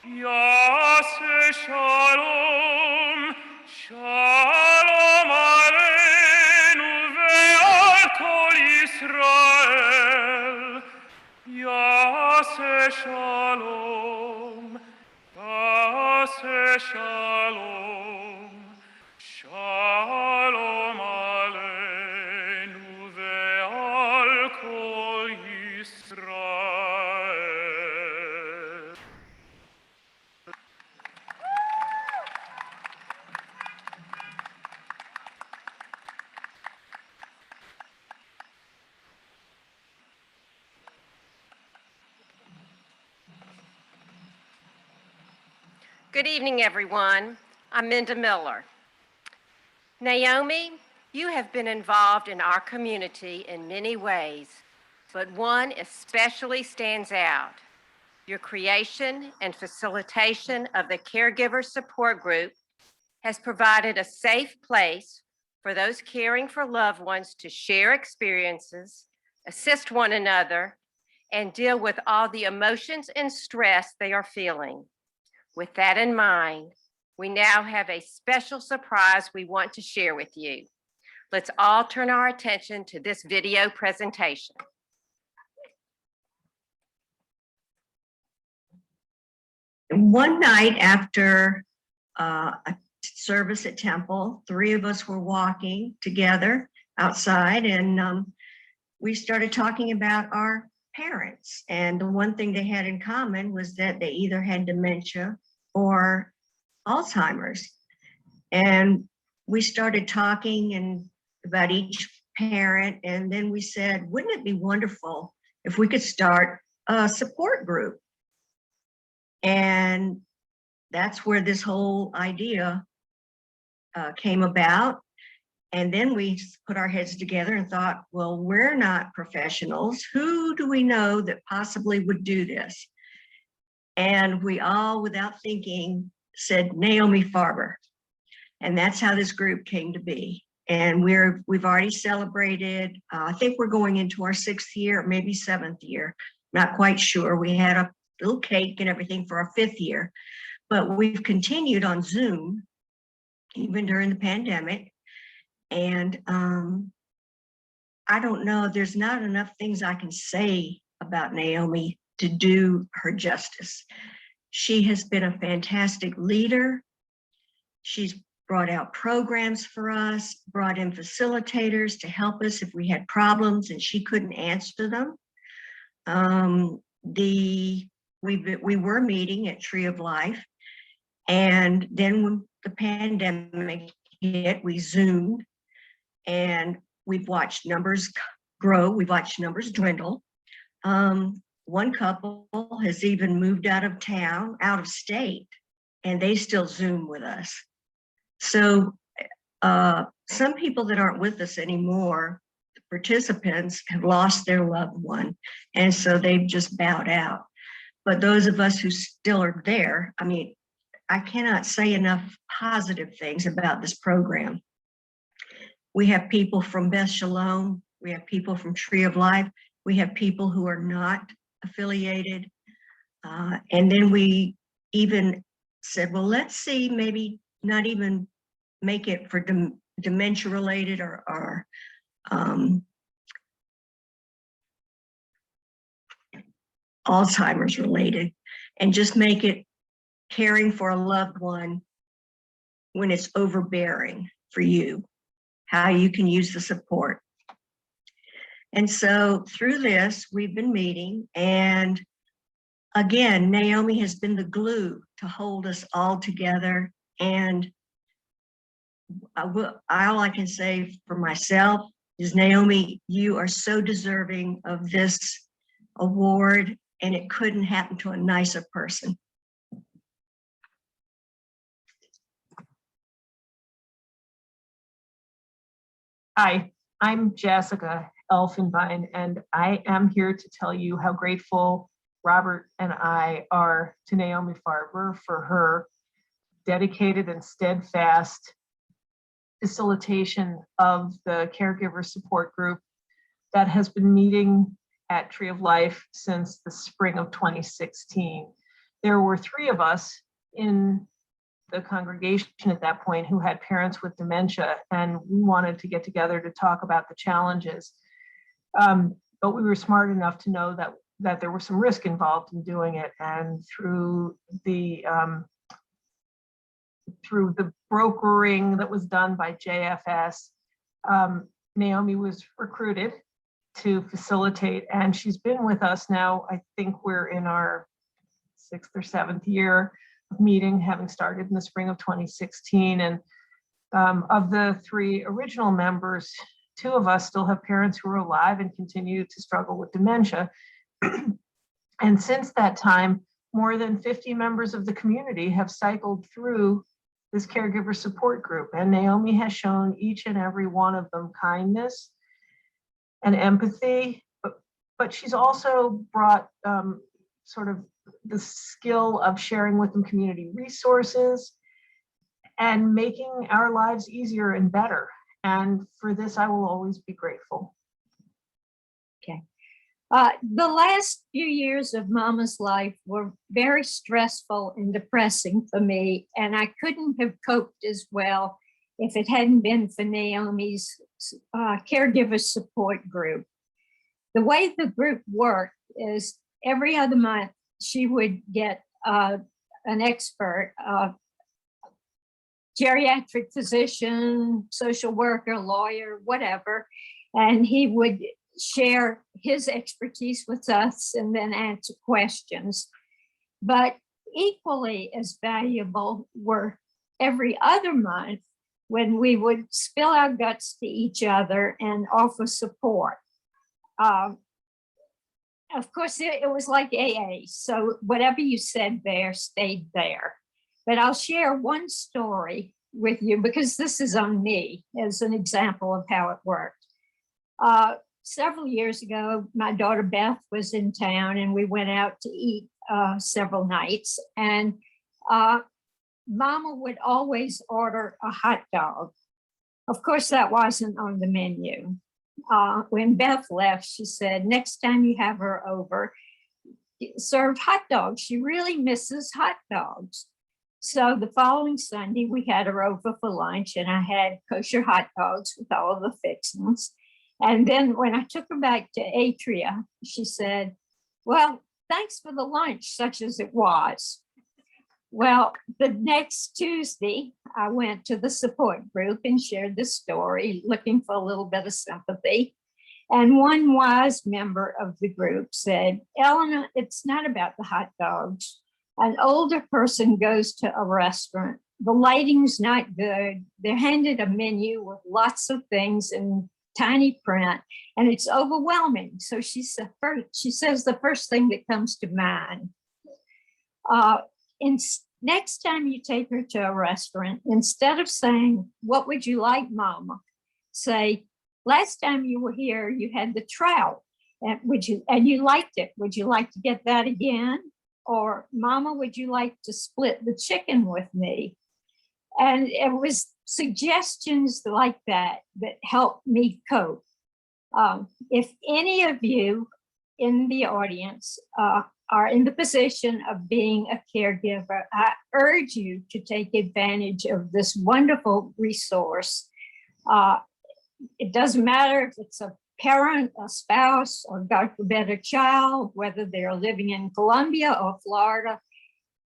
Yaseh Shalom, Shalom Aleinu ve'al Kol Yisrael. Yaseh Shalom, Yaseh Shalom, Shalom Aleinu ve'al Kol Yisrael. Good evening, everyone. I'm Minda Miller. Naomi, you have been involved in our community in many ways, but one especially stands out. Your creation and facilitation of the Caregiver Support Group has provided a safe place for those caring for loved ones to share experiences, assist one another, and deal with all the emotions and stress they are feeling. With that in mind, we now have a special surprise we want to share with you. Let's all turn our attention to this video presentation. One night after a service at Temple, 3 of us were walking together outside, and we started talking about our parents. And the one thing they had in common was that they either had dementia or Alzheimer's. And we started talking about each parent, and then we said, wouldn't it be wonderful if we could start a support group? And that's where this whole idea came about. And then we put our heads together and thought, well, we're not professionals. Who do we know that possibly would do this? And we all, without thinking, said Naomi Farber. And that's how this group came to be. And we've already celebrated, I think we're going into our 6th year, maybe 7th year, not quite sure. We had a little cake and everything for our 5th year, but we've continued on Zoom, even during the pandemic. And I don't know, there's not enough things I can say about Naomi to do her justice. She has been a fantastic leader. She's brought out programs for us, brought in facilitators to help us if we had problems and she couldn't answer them. We were meeting at Tree of Life, and then when the pandemic hit, we Zoomed, and we've watched numbers grow, we've watched numbers dwindle. One couple has even moved out of town, out of state, and they still Zoom with us. So some people that aren't with us anymore, the participants, have lost their loved one, and so they've just bowed out. But those of us who still are there, I mean, I cannot say enough positive things about this program. We have people from Beth Shalom, we have people from Tree of Life, we have people who are not affiliated. And then we even said, well, let's see, maybe not even make it for dementia related or Alzheimer's related, and just make it caring for a loved one when it's overbearing for you, how you can use the support. And so through this, we've been meeting, and again, Naomi has been the glue to hold us all together. And all I can say for myself is, Naomi, you are so deserving of this award, and it couldn't happen to a nicer person. Hi, I'm Jessica Elfenbein, and I am here to tell you how grateful Robert and I are to Naomi Farber for her dedicated and steadfast facilitation of the caregiver support group that has been meeting at Tree of Life since the spring of 2016. There were 3 of us in the congregation at that point who had parents with dementia, and we wanted to get together to talk about the challenges. But we were smart enough to know that there was some risk involved in doing it, and through the brokering that was done by JFS, Naomi was recruited to facilitate, and she's been with us now. I think we're in our 6th or 7th year of meeting, having started in the spring of 2016. And of the 3 original members, 2 of us still have parents who are alive and continue to struggle with dementia. And since that time, more than 50 members of the community have cycled through this caregiver support group. And Naomi has shown each and every one of them kindness and empathy, but she's also brought sort of the skill of sharing with them community resources and making our lives easier and better. And for this, I will always be grateful. Okay. The last few years of Mama's life were very stressful and depressing for me, and I couldn't have coped as well if it hadn't been for Naomi's caregiver support group. The way the group worked is every other month she would get an expert, geriatric physician, social worker, lawyer, whatever, and he would share his expertise with us and then answer questions. But equally as valuable were every other month when we would spill our guts to each other and offer support. Of course, it was like AA, so whatever you said there stayed there. But I'll share one story with you because this is on me as an example of how it worked. Several years ago, my daughter Beth was in town and we went out to eat several nights, and Mama would always order a hot dog. Of course, that wasn't on the menu. When Beth left, she said, next time you have her over, serve hot dogs. She really misses hot dogs. So the following Sunday, we had her over for lunch and I had kosher hot dogs with all of the fixings. And then when I took her back to Atria, she said, well, thanks for the lunch, such as it was. Well, the next Tuesday, I went to the support group and shared the story, looking for a little bit of sympathy. And one wise member of the group said, Eleanor, it's not about the hot dogs. An older person goes to a restaurant. The lighting's not good. They're handed a menu with lots of things in tiny print, and it's overwhelming. So she says the first thing that comes to mind. Next time you take her to a restaurant, instead of saying, what would you like, Mama? Say, last time you were here, you had the trout and you liked it. Would you like to get that again? Or Mama, would you like to split the chicken with me? And it was suggestions like that that helped me cope. If any of you in the audience are in the position of being a caregiver, I urge you to take advantage of this wonderful resource. It doesn't matter if it's a parent, a spouse, or God forbid, a child, whether they're living in Colombia or Florida.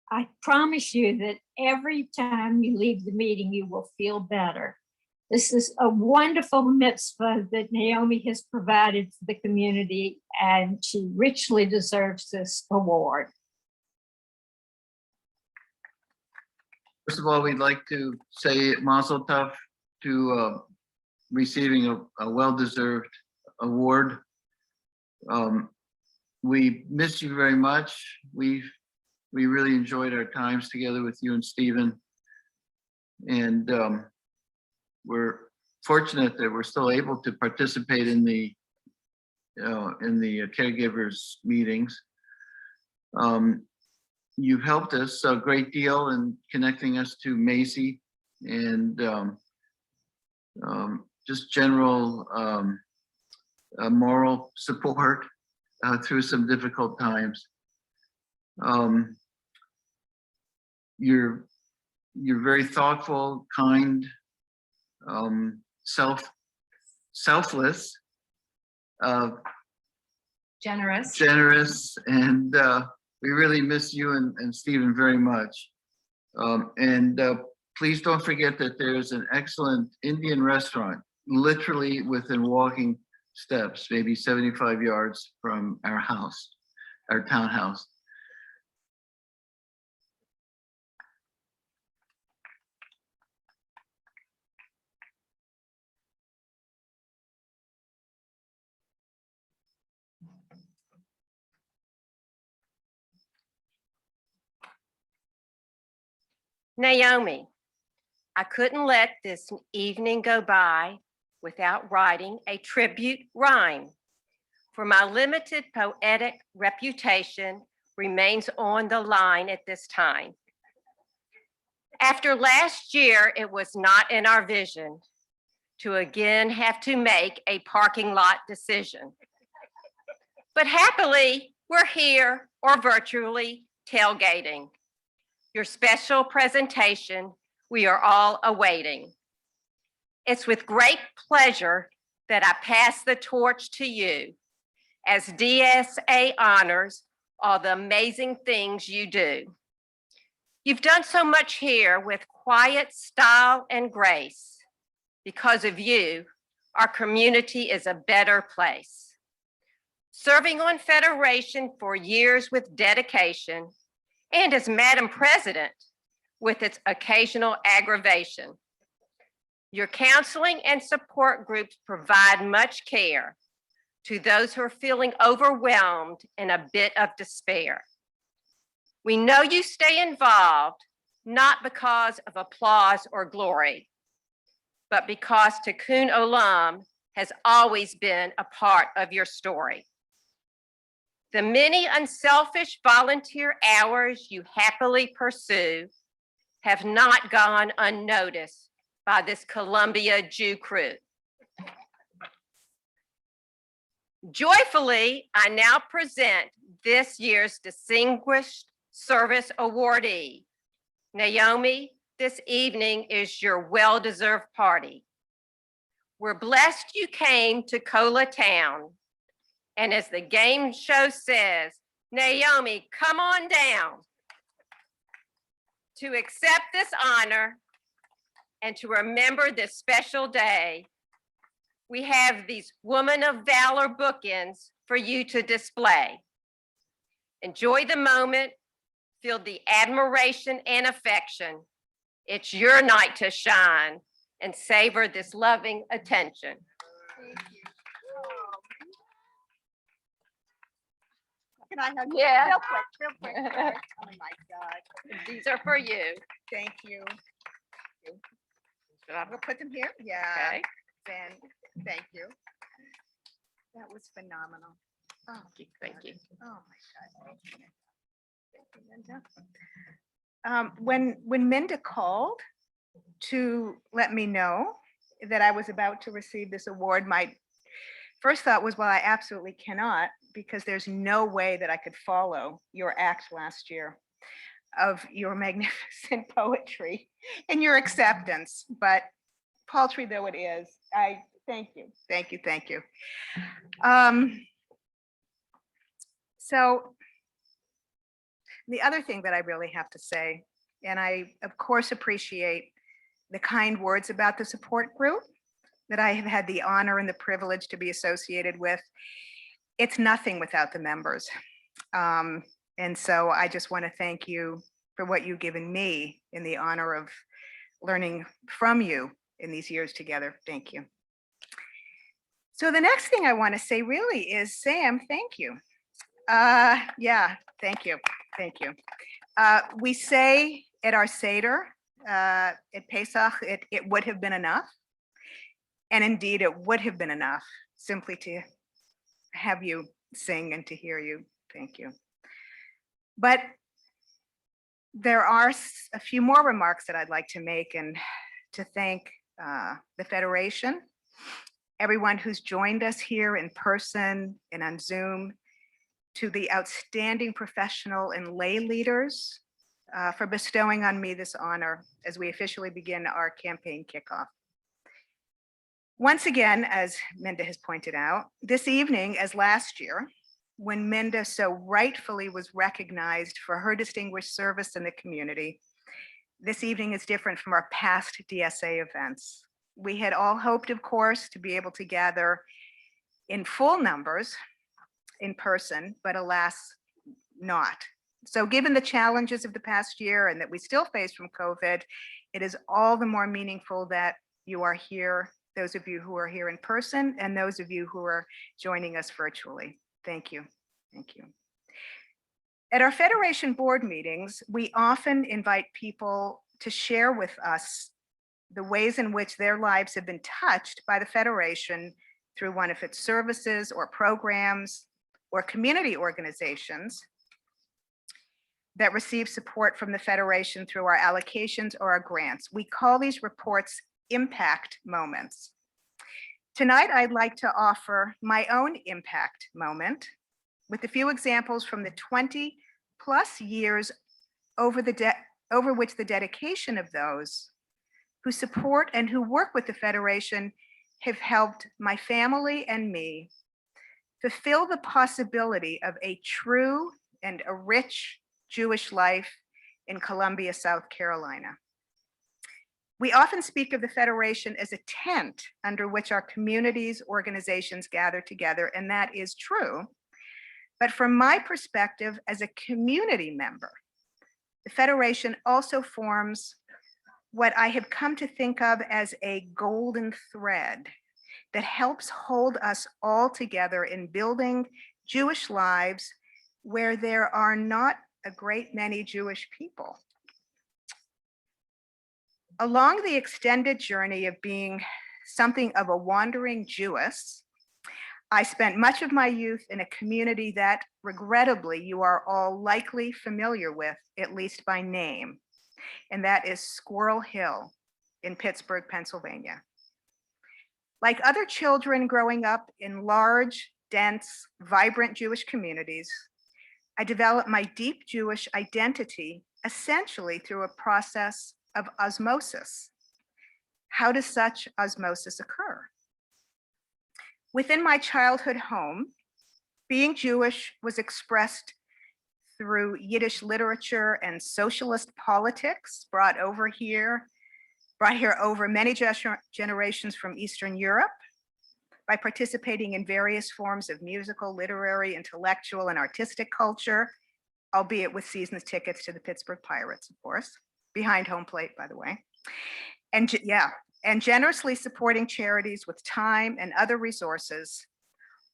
I promise you that every time you leave the meeting, you will feel better. This is a wonderful mitzvah that Naomi has provided for the community, and she richly deserves this award. First of all, we'd like to say Mazel Tov to receiving a well-deserved award. We miss you very much. We really enjoyed our times together with you and Stephen. And we're fortunate that we're still able to participate in the caregivers meetings. You've helped us a great deal in connecting us to Macy and just general moral support through some difficult times. You're very thoughtful, kind, selfless, generous, and we really miss you and Stephen very much. Please don't forget that there's an excellent Indian restaurant literally within walking steps, maybe 75 yards from our house, our townhouse. Naomi, I couldn't let this evening go by without writing a tribute rhyme, for my limited poetic reputation remains on the line at this time. After last year, it was not in our vision to again have to make a parking lot decision. But happily, we're here or virtually tailgating. Your special presentation we are all awaiting. It's with great pleasure that I pass the torch to you as DSA honors all the amazing things you do. You've done so much here with quiet style and grace. Because of you, our community is a better place. Serving on Federation for years with dedication, and as Madam President with its occasional aggravation. Your counseling and support groups provide much care to those who are feeling overwhelmed and a bit of despair. We know you stay involved, not because of applause or glory, but because Tikkun Olam has always been a part of your story. The many unselfish volunteer hours you happily pursue have not gone unnoticed by this Columbia Jew crew. Joyfully, I now present this year's Distinguished Service Awardee. Naomi, this evening is your well-deserved party. We're blessed you came to Kola Town. And as the game show says, Naomi, come on down to accept this honor and to remember this special day. We have these Woman of Valor bookends for you to display. Enjoy the moment, feel the admiration and affection. It's your night to shine and savor this loving attention. Can I hug you? Yeah. Real quick. Oh my God. These are for you. Thank you. I'm gonna put them here. Yeah. Okay. Then, thank you. That was phenomenal. Oh, Thank you. oh my God. Thank you, Minda. When Minda called to let me know that I was about to receive this award, my first thought was, well, I absolutely cannot, because there's no way that I could follow your act last year of your magnificent poetry and your acceptance. But paltry though it is, I thank you, thank you, thank you. So the other thing that I really have to say, and I of course appreciate the kind words about the support group that I have had the honor and the privilege to be associated with. It's nothing without the members. And so I just want to thank you for what you've given me in the honor of learning from you in these years together. Thank you. So the next thing I want to say really is, Sam, thank you. Yeah, thank you. Thank you. We say at our Seder, at Pesach, it would have been enough. And indeed, it would have been enough simply to have you sing and to hear you. Thank you. But there are a few more remarks that I'd like to make, and to thank the Federation, everyone who's joined us here in person and on Zoom, to the outstanding professional and lay leaders for bestowing on me this honor as we officially begin our campaign kickoff. Once again, as Minda has pointed out, this evening, as last year, when Minda so rightfully was recognized for her distinguished service in the community, this evening is different from our past DSA events. We had all hoped, of course, to be able to gather in full numbers in person, but alas, not. So given the challenges of the past year and that we still face from COVID, it is all the more meaningful that you are here, those of you who are here in person and those of you who are joining us virtually. Thank you. Thank you. At our Federation board meetings, we often invite people to share with us the ways in which their lives have been touched by the Federation through one of its services or programs or community organizations that receive support from the Federation through our allocations or our grants. We call these reports impact moments. Tonight, I'd like to offer my own impact moment with a few examples from the 20+ years over which the dedication of those who support and who work with the Federation have helped my family and me fulfill the possibility of a true and a rich Jewish life in Columbia, South Carolina. We often speak of the Federation as a tent under which our communities, organizations gather together, and that is true. But from my perspective as a community member, the Federation also forms what I have come to think of as a golden thread that helps hold us all together in building Jewish lives where there are not a great many Jewish people. Along the extended journey of being something of a wandering Jewess, I spent much of my youth in a community that, regrettably, you are all likely familiar with, at least by name, and that is Squirrel Hill in Pittsburgh, Pennsylvania. Like other children growing up in large, dense, vibrant Jewish communities, I developed my deep Jewish identity essentially through a process of osmosis. How does such osmosis occur? Within my childhood home, being Jewish was expressed through Yiddish literature and socialist politics brought here over many generations from Eastern Europe, by participating in various forms of musical, literary, intellectual, and artistic culture, albeit with season tickets to the Pittsburgh Pirates, of course, behind home plate, by the way. And generously supporting charities with time and other resources,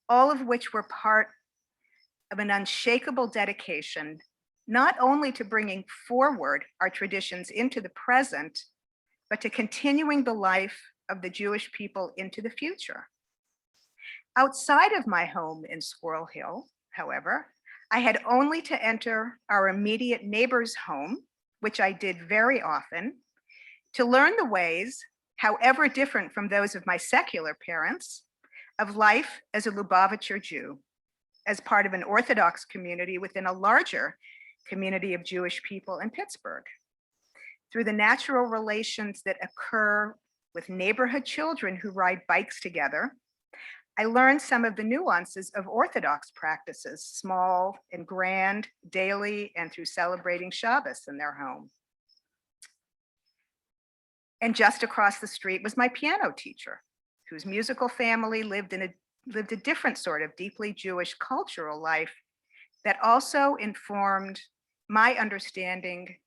all of which were part of an unshakable dedication, not only to bringing forward our traditions into the present, but to continuing the life of the Jewish people into the future. Outside of my home in Squirrel Hill, however, I had only to enter our immediate neighbor's home, which I did very often, to learn the ways, however different from those of my secular parents, of life as a Lubavitcher Jew, as part of an Orthodox community within a larger community of Jewish people in Pittsburgh. Through the natural relations that occur with neighborhood children who ride bikes together, I learned some of the nuances of Orthodox practices, small and grand, daily, and through celebrating Shabbos in their home. And just across the street was my piano teacher, whose musical family lived a different sort of deeply Jewish cultural life that also informed my understanding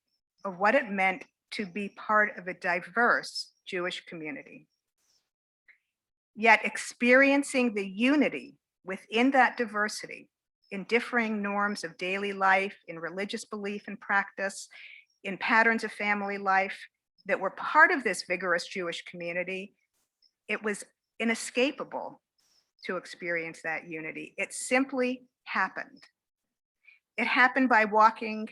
of what it meant to be part of a diverse Jewish community. Yet experiencing the unity within that diversity in differing norms of daily life, in religious belief and practice, in patterns of family life that were part of this vigorous Jewish community, it was inescapable to experience that unity. It simply happened. It happened by walking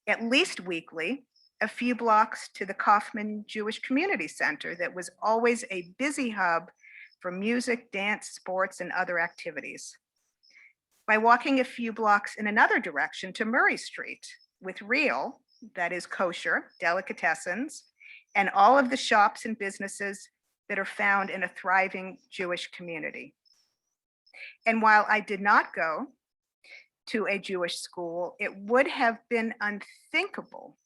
at least weekly a few blocks to the Kaufman Jewish Community Center that was always a busy hub for music, dance, sports, and other activities. By walking a few blocks in another direction to Murray Street with real, that is kosher, delicatessens, and all of the shops and businesses that are found in a thriving Jewish community. And while I did not go to a Jewish school, it would have been unthinkable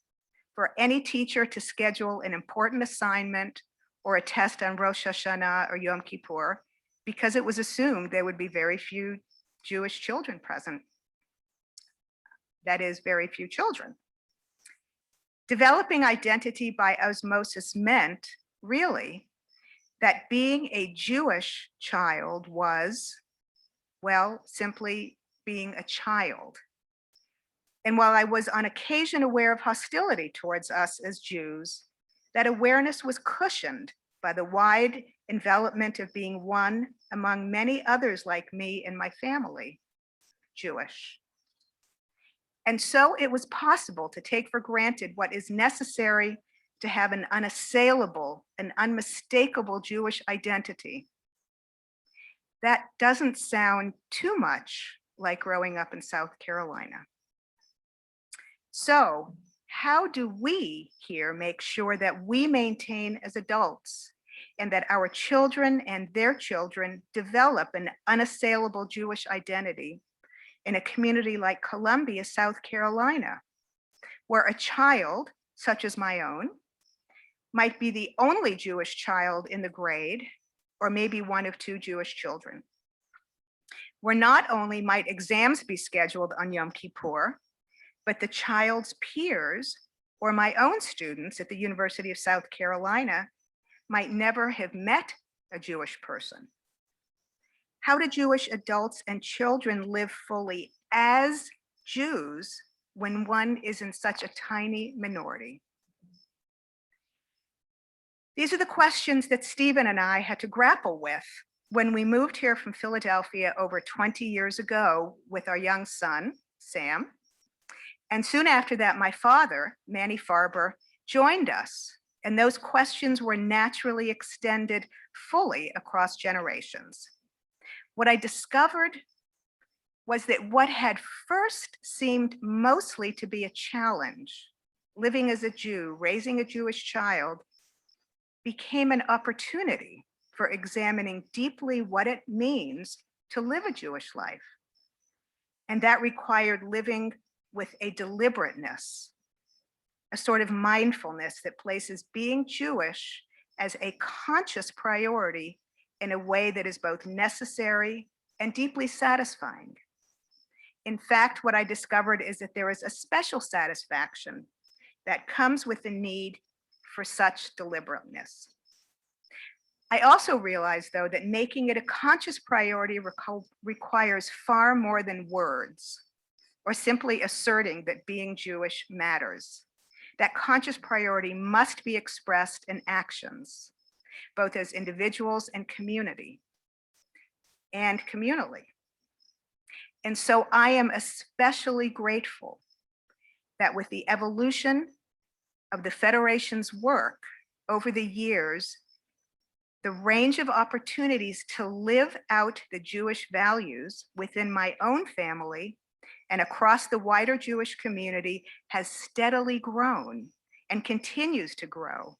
for any teacher to schedule an important assignment or a test on Rosh Hashanah or Yom Kippur, because it was assumed there would be very few Jewish children present. That is, very few children. Developing identity by osmosis meant, really, that being a Jewish child was, well, simply being a child. And while I was on occasion aware of hostility towards us as Jews, that awareness was cushioned by the wide envelopment of being one among many others like me and my family, Jewish. And so it was possible to take for granted what is necessary to have an unassailable and unmistakable Jewish identity. That doesn't sound too much like growing up in South Carolina. So how do we here make sure that we maintain as adults and that our children and their children develop an unassailable Jewish identity in a community like Columbia, South Carolina, where a child, such as my own, might be the only Jewish child in the grade, or maybe one of two Jewish children, where not only might exams be scheduled on Yom Kippur, but the child's peers or my own students at the University of South Carolina might never have met a Jewish person. How do Jewish adults and children live fully as Jews when one is in such a tiny minority? These are the questions that Stephen and I had to grapple with when we moved here from Philadelphia over 20 years ago with our young son, Sam. And soon after that, my father, Manny Farber, joined us. And those questions were naturally extended fully across generations. What I discovered was that what had first seemed mostly to be a challenge, living as a Jew, raising a Jewish child, became an opportunity for examining deeply what it means to live a Jewish life. And that required living with a deliberateness, a sort of mindfulness that places being Jewish as a conscious priority in a way that is both necessary and deeply satisfying. In fact, what I discovered is that there is a special satisfaction that comes with the need for such deliberateness. I also realized, though, that making it a conscious priority requires far more than words or simply asserting that being Jewish matters. That conscious priority must be expressed in actions, both as individuals and community and communally. And so I am especially grateful that with the evolution of the Federation's work over the years, the range of opportunities to live out the Jewish values within my own family and across the wider Jewish community has steadily grown and continues to grow.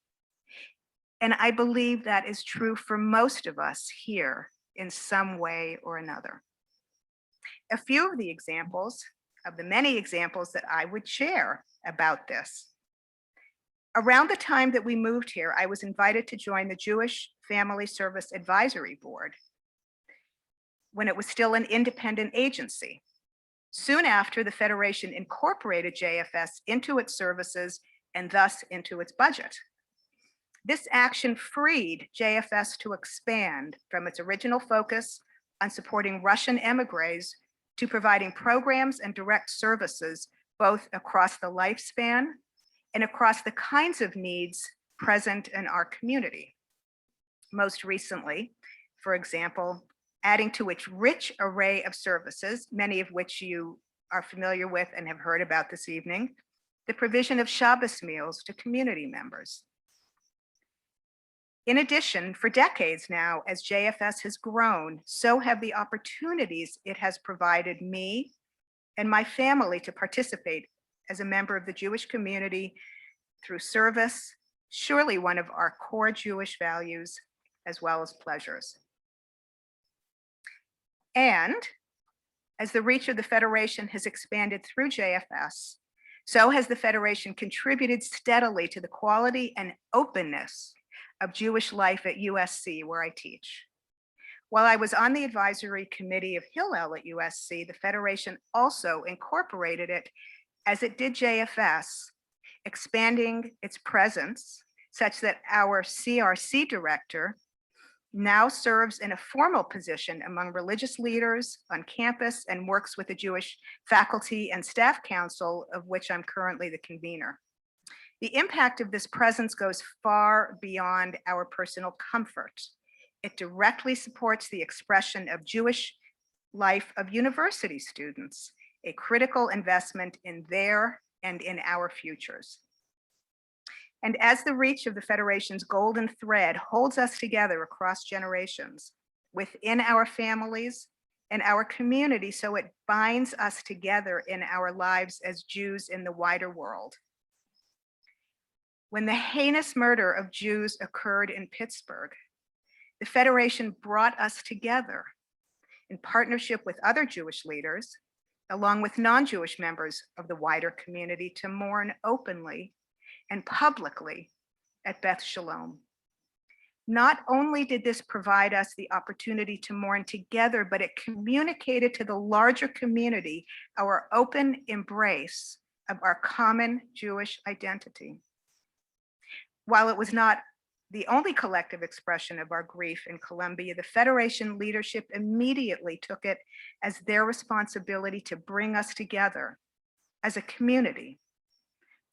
And I believe that is true for most of us here in some way or another. A few of the examples of the many examples that I would share about this. Around the time that we moved here, I was invited to join the Jewish Family Service Advisory Board when it was still an independent agency. Soon after, the Federation incorporated JFS into its services and thus into its budget. This action freed JFS to expand from its original focus on supporting Russian emigres to providing programs and direct services both across the lifespan and across the kinds of needs present in our community. Most recently, for example, adding to its rich array of services, many of which you are familiar with and have heard about this evening, the provision of Shabbos meals to community members. In addition, for decades now, as JFS has grown, so have the opportunities it has provided me and my family to participate as a member of the Jewish community through service, surely one of our core Jewish values, as well as pleasures. And as the reach of the Federation has expanded through JFS, so has the Federation contributed steadily to the quality and openness of Jewish life at USC, where I teach. While I was on the advisory committee of Hillel at USC, the Federation also incorporated it as it did JFS, expanding its presence such that our CRC director now serves in a formal position among religious leaders on campus and works with the Jewish Faculty and Staff Council, of which I'm currently the convener. The impact of this presence goes far beyond our personal comfort. It directly supports the expression of Jewish life of university students, a critical investment in their and in our futures. And as the reach of the Federation's golden thread holds us together across generations, within our families and our community, so it binds us together in our lives as Jews in the wider world. When the heinous murder of Jews occurred in Pittsburgh, the Federation brought us together in partnership with other Jewish leaders, along with non-Jewish members of the wider community, to mourn openly and publicly at Beth Shalom. Not only did this provide us the opportunity to mourn together, but it communicated to the larger community our open embrace of our common Jewish identity. While it was not the only collective expression of our grief in Columbia, the Federation leadership immediately took it as their responsibility to bring us together as a community,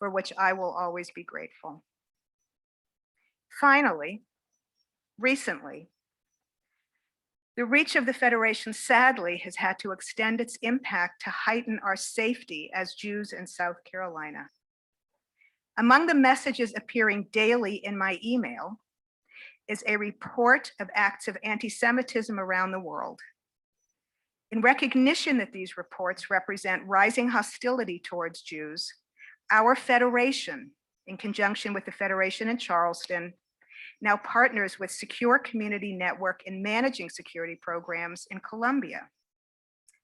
for which I will always be grateful. Finally, recently, the reach of the Federation sadly has had to extend its impact to heighten our safety as Jews in South Carolina. Among the messages appearing daily in my email is a report of acts of anti-Semitism around the world. In recognition that these reports represent rising hostility towards Jews, our Federation, in conjunction with the Federation in Charleston, now partners with Secure Community Network in managing security programs in Columbia.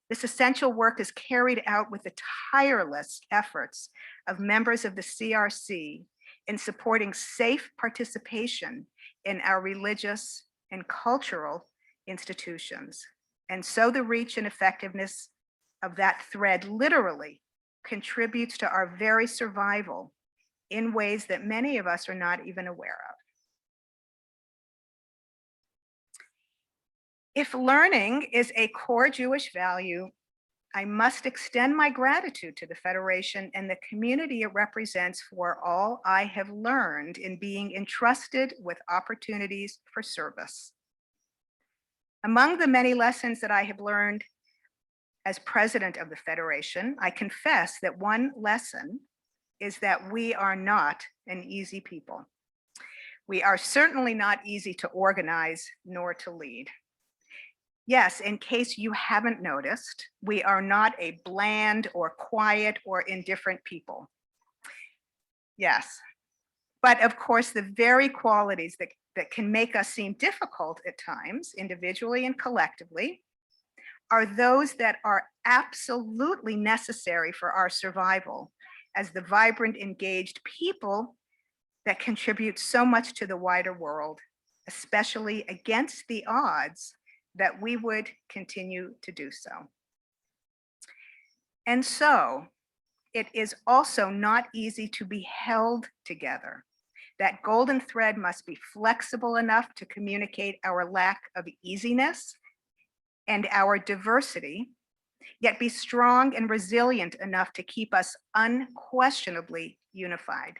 This essential work is carried out with the tireless efforts of members of the CRC in supporting safe participation in our religious and cultural institutions. And so the reach and effectiveness of that thread literally contributes to our very survival in ways that many of us are not even aware of. If learning is a core Jewish value, I must extend my gratitude to the Federation and the community it represents for all I have learned in being entrusted with opportunities for service. Among the many lessons that I have learned as president of the Federation, I confess that one lesson is that we are not an easy people. We are certainly not easy to organize nor to lead. Yes, in case you haven't noticed, we are not a bland or quiet or indifferent people. Yes, but of course, the very qualities that can make us seem difficult at times, individually and collectively, are those that are absolutely necessary for our survival as the vibrant, engaged people that contribute so much to the wider world, especially against the odds that we would continue to do so. And so it is also not easy to be held together. That golden thread must be flexible enough to communicate our lack of easiness and our diversity, yet be strong and resilient enough to keep us unquestionably unified.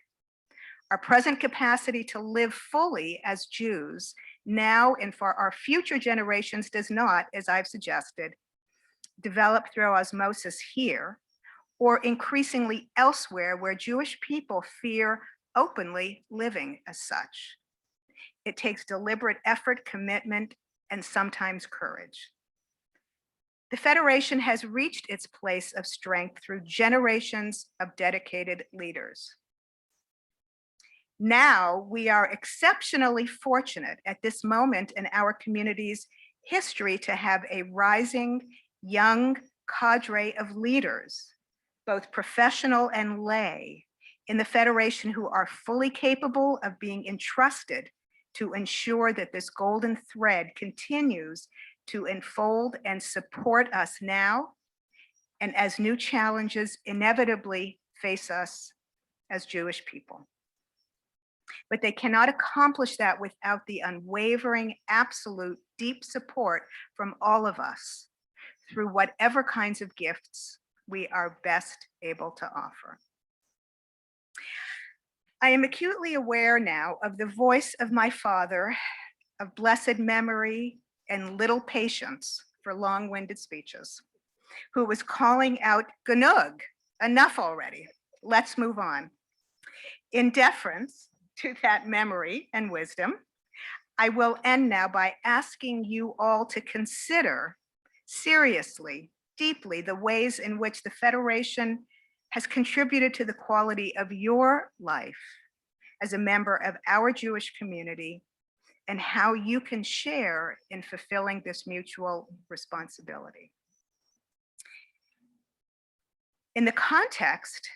Our present capacity to live fully as Jews now and for our future generations does not, as I've suggested, develop through osmosis here or increasingly elsewhere where Jewish people fear openly living as such. It takes deliberate effort, commitment, and sometimes courage. The Federation has reached its place of strength through generations of dedicated leaders. Now we are exceptionally fortunate at this moment in our community's history to have a rising young cadre of leaders, both professional and lay, in the Federation who are fully capable of being entrusted to ensure that this golden thread continues to unfold and support us now and as new challenges inevitably face us as Jewish people. But they cannot accomplish that without the unwavering, absolute, deep support from all of us through whatever kinds of gifts we are best able to offer. I am acutely aware now of the voice of my father, of blessed memory and little patience for long-winded speeches, who was calling out, "Genug, enough already, let's move on." In deference to that memory and wisdom, I will end now by asking you all to consider seriously, deeply, the ways in which the Federation has contributed to the quality of your life as a member of our Jewish community and how you can share in fulfilling this mutual responsibility. In the context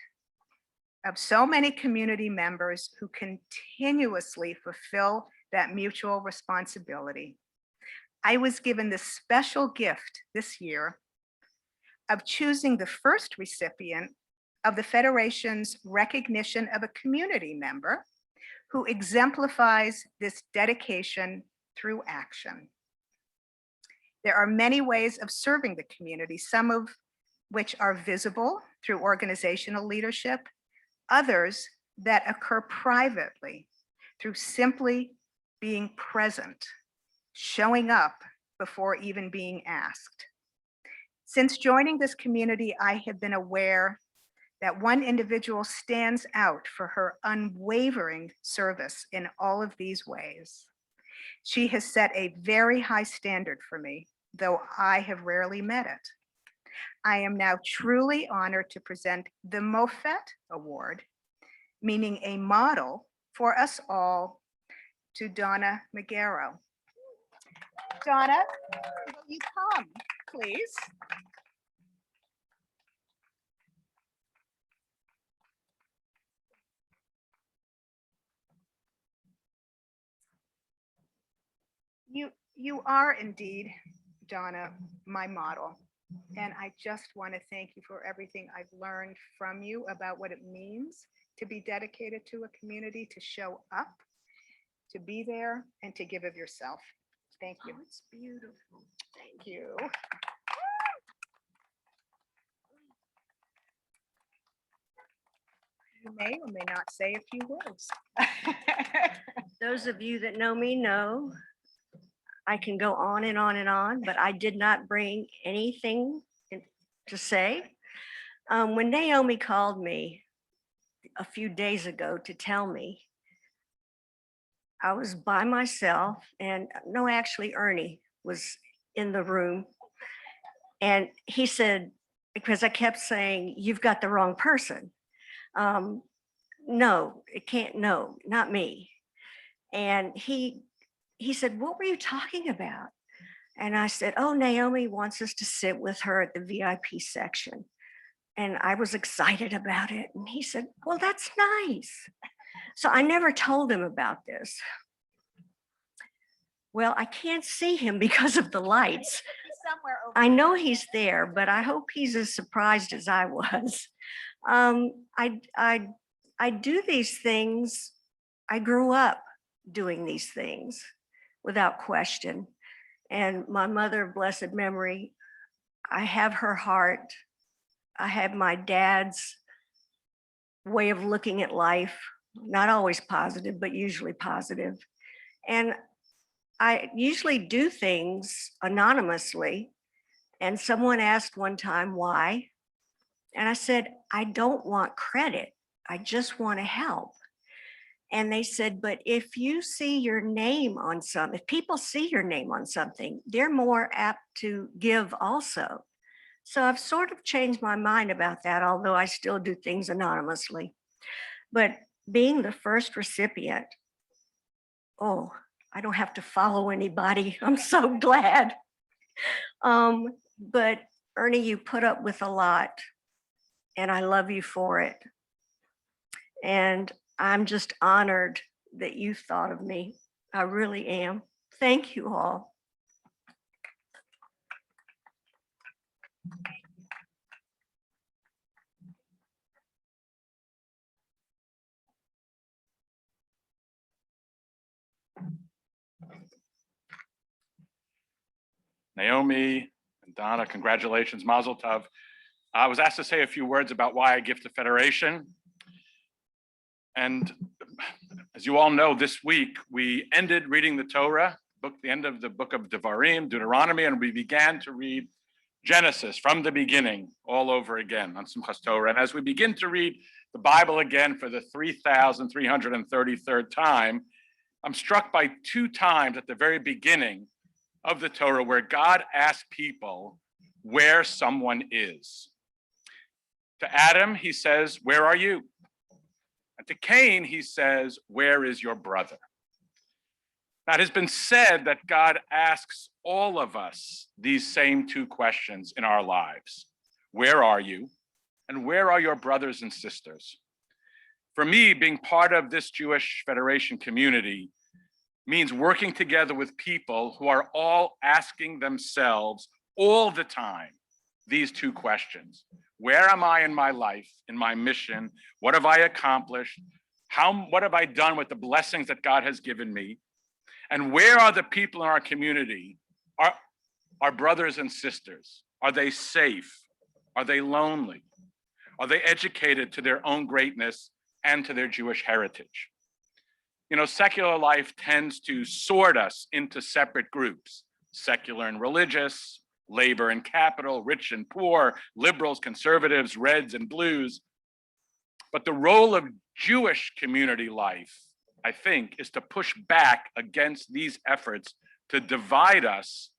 of so many community members who continuously fulfill that mutual responsibility, I was given the special gift this year of choosing the first recipient of the Federation's recognition of a community member who exemplifies this dedication through action. There are many ways of serving the community, some of which are visible through organizational leadership, others that occur privately through simply being present, showing up before even being asked. Since joining this community, I have been aware that one individual stands out for her unwavering service in all of these ways. She has set a very high standard for me, though I have rarely met it. I am now truly honored to present the Mofet Award, meaning a model for us all, to Donna Magaro. Donna, will you come, please? You are indeed, Donna, my model. And I just want to thank you for everything I've learned from you about what it means to be dedicated to a community, to show up, to be there, and to give of yourself. Thank you. It's beautiful. Thank you. You may or may not say a few words. Those of you that know me know I can go on and on and on, but I did not bring anything to say. When Naomi called me a few days ago to tell me, I was by myself, and no, actually Ernie was in the room. And he said, because I kept saying, you've got the wrong person. No, it can't, no, not me. And he said, what were you talking about? And I said, oh, Naomi wants us to sit with her at the VIP section. And I was excited about it. And he said, well, that's nice. So I never told him about this. Well, I can't see him because of the lights. I know he's there, but I hope he's as surprised as I was. I do these things. I grew up doing these things without question. And my mother of blessed memory, I have her heart. I have my dad's way of looking at life, not always positive, but usually positive. And I usually do things anonymously. And someone asked one time why. And I said, I don't want credit. I just want to help. And they said, but if you see your name on something, if people see your name on something, they're more apt to give also. So I've sort of changed my mind about that, although I still do things anonymously. But being the first recipient, oh, I don't have to follow anybody. I'm so glad. But Ernie, you put up with a lot, and I love you for it. And I'm just honored that you thought of me. I really am. Thank you all. Naomi and Donna, congratulations, Mazel Tov. I was asked to say a few words about why I give to Federation. And as you all know, this week we ended reading the Torah, the end of the book of Devarim, Deuteronomy, and we began to read Genesis from the beginning all over again on Simchas Torah. And as we begin to read the Bible again for the 3,333rd time, I'm struck by two times at the very beginning of the Torah where God asked people where someone is. To Adam, he says, where are you? To Cain, he says, "Where is your brother?" Now, it has been said that God asks all of us these same two questions in our lives. Where are you? And where are your brothers and sisters? For me, being part of this Jewish Federation community means working together with people who are all asking themselves all the time these two questions. Where am I in my life, in my mission? What have I accomplished? What have I done with the blessings that God has given me? And where are the people in our community, our brothers and sisters? Are they safe? Are they lonely? Are they educated to their own greatness and to their Jewish heritage? You know, secular life tends to sort us into separate groups: secular and religious, labor and capital, rich and poor, liberals, conservatives, reds and blues. But the role of Jewish community life, I think, is to push back against these efforts to divide us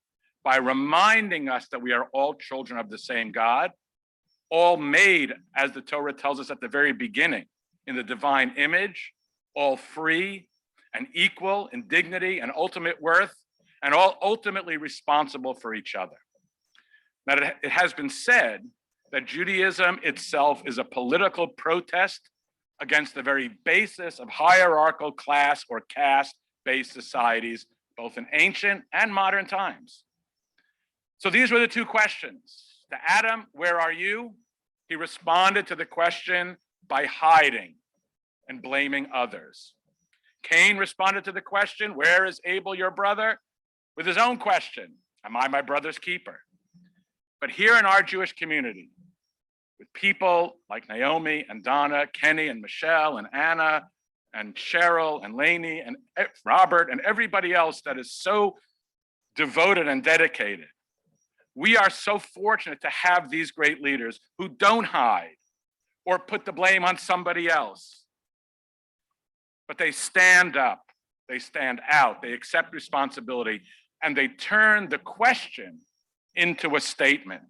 by reminding us that we are all children of the same God, all made, as the Torah tells us at the very beginning, in the divine image, all free and equal in dignity and ultimate worth, and all ultimately responsible for each other. Now, it has been said that Judaism itself is a political protest against the very basis of hierarchical class or caste-based societies, both in ancient and modern times. So these were the two questions. To Adam, where are you? He responded to the question by hiding and blaming others. Cain responded to the question, where is Abel, your brother? With his own question, am I my brother's keeper? But here in our Jewish community, with people like Naomi and Donna, Kenny and Michelle and Anna and Cheryl and Lainey and Robert and everybody else that is so devoted and dedicated, we are so fortunate to have these great leaders who don't hide or put the blame on somebody else, but they stand up, they stand out, they accept responsibility, and they turn the question into a statement.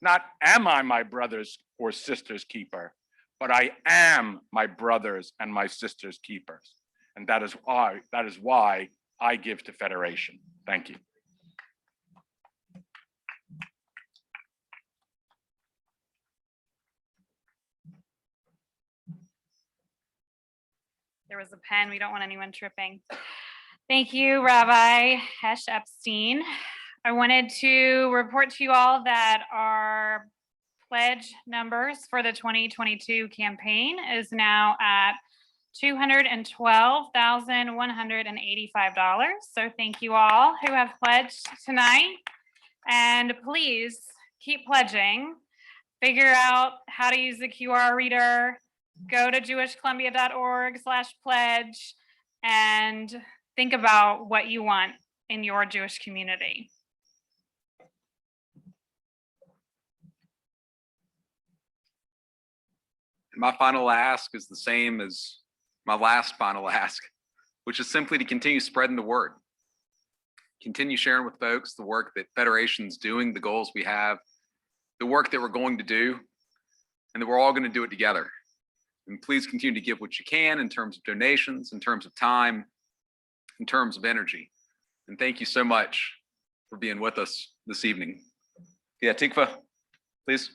Not, am I my brother's or sister's keeper, but I am my brother's and my sister's keepers. And that is why I give to Federation. Thank you. There was a pen. We don't want anyone tripping. Thank you, Rabbi Hesh Epstein. I wanted to report to you all that our pledge numbers for the 2022 campaign is now at $212,185. So thank you all who have pledged tonight. And please keep pledging. Figure out how to use the QR reader. Go to jewishcolumbia.org/pledge and think about what you want in your Jewish community. My final ask is the same as my last final ask, which is simply to continue spreading the word. Continue sharing with folks the work that Federation's doing, the goals we have, the work that we're going to do, and that we're all going to do it together. And please continue to give what you can in terms of donations, in terms of time, in terms of energy. And thank you so much for being with us this evening. Yeah, Tikva, please.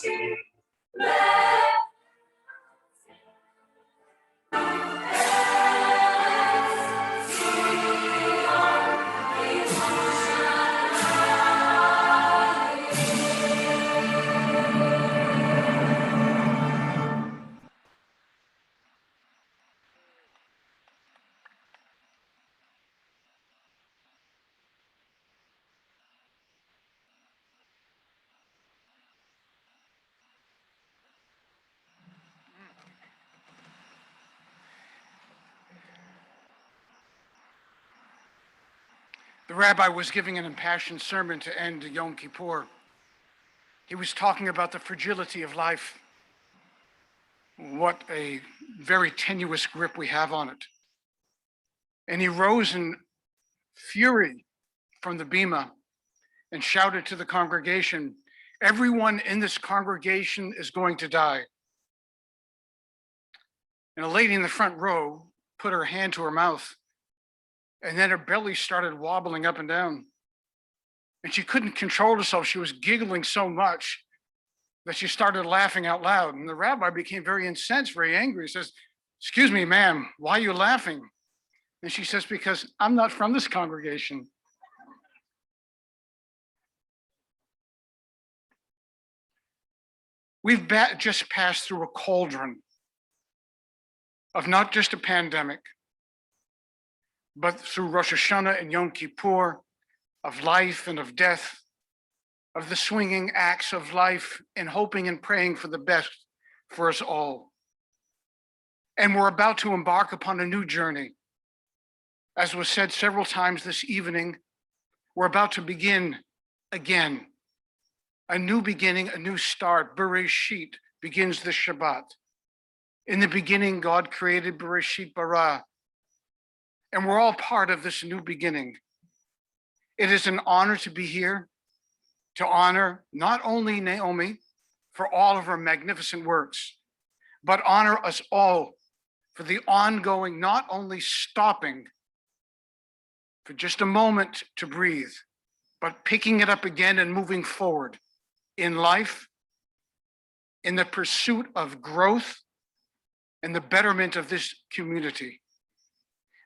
See The rabbi was giving an impassioned sermon to end Yom Kippur. He was talking about the fragility of life, what a very tenuous grip we have on it. And he rose in fury from the bema and shouted to the congregation, "Everyone in this congregation is going to die." And a lady in the front row put her hand to her mouth, and then her belly started wobbling up and down. And she couldn't control herself. She was giggling so much that she started laughing out loud. And the rabbi became very incensed, very angry. He says, "Excuse me, ma'am, why are you laughing?" And she says, "Because I'm not from this congregation." We've just passed through a cauldron of not just a pandemic, but through Rosh Hashanah and Yom Kippur, of life and of death, of the swinging acts of life and hoping and praying for the best for us all. And we're about to embark upon a new journey. As was said several times this evening, we're about to begin again. A new beginning, a new start. Bereshit begins this Shabbat. In the beginning, God created Bereshit bara. And we're all part of this new beginning. It is an honor to be here, to honor not only Naomi for all of her magnificent works, but honor us all for the ongoing, not only stopping for just a moment to breathe, but picking it up again and moving forward in life, in the pursuit of growth and the betterment of this community.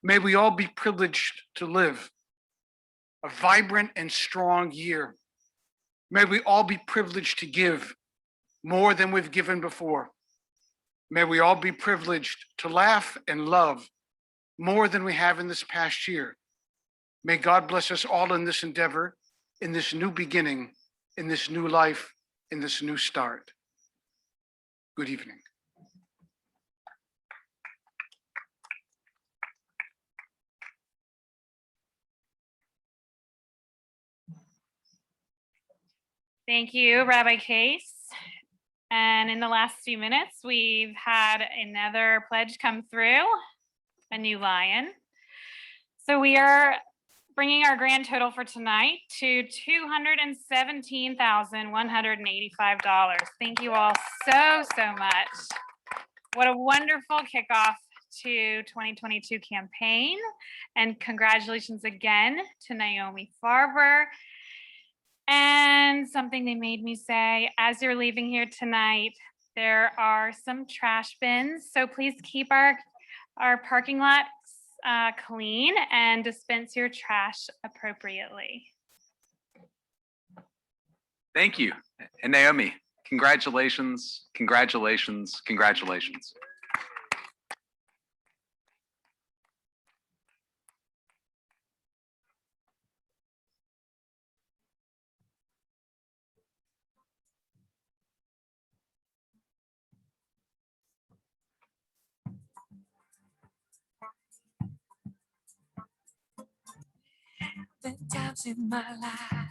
May we all be privileged to live a vibrant and strong year. May we all be privileged to give more than we've given before. May we all be privileged to laugh and love more than we have in this past year. May God bless us all in this endeavor, in this new beginning, in this new life, in this new start. Good evening. Thank you, Rabbi Case. And in the last few minutes, we've had another pledge come through, a new lion. So we are bringing our grand total for tonight to $217,185. Thank you all so much. What a wonderful kickoff to 2022 campaign. And congratulations again to Naomi Farber. And something they made me say, as you're leaving here tonight, there are some trash bins. So please keep our parking lots clean and dispense your trash appropriately. Thank you. And Naomi, congratulations, congratulations, congratulations. The times in my life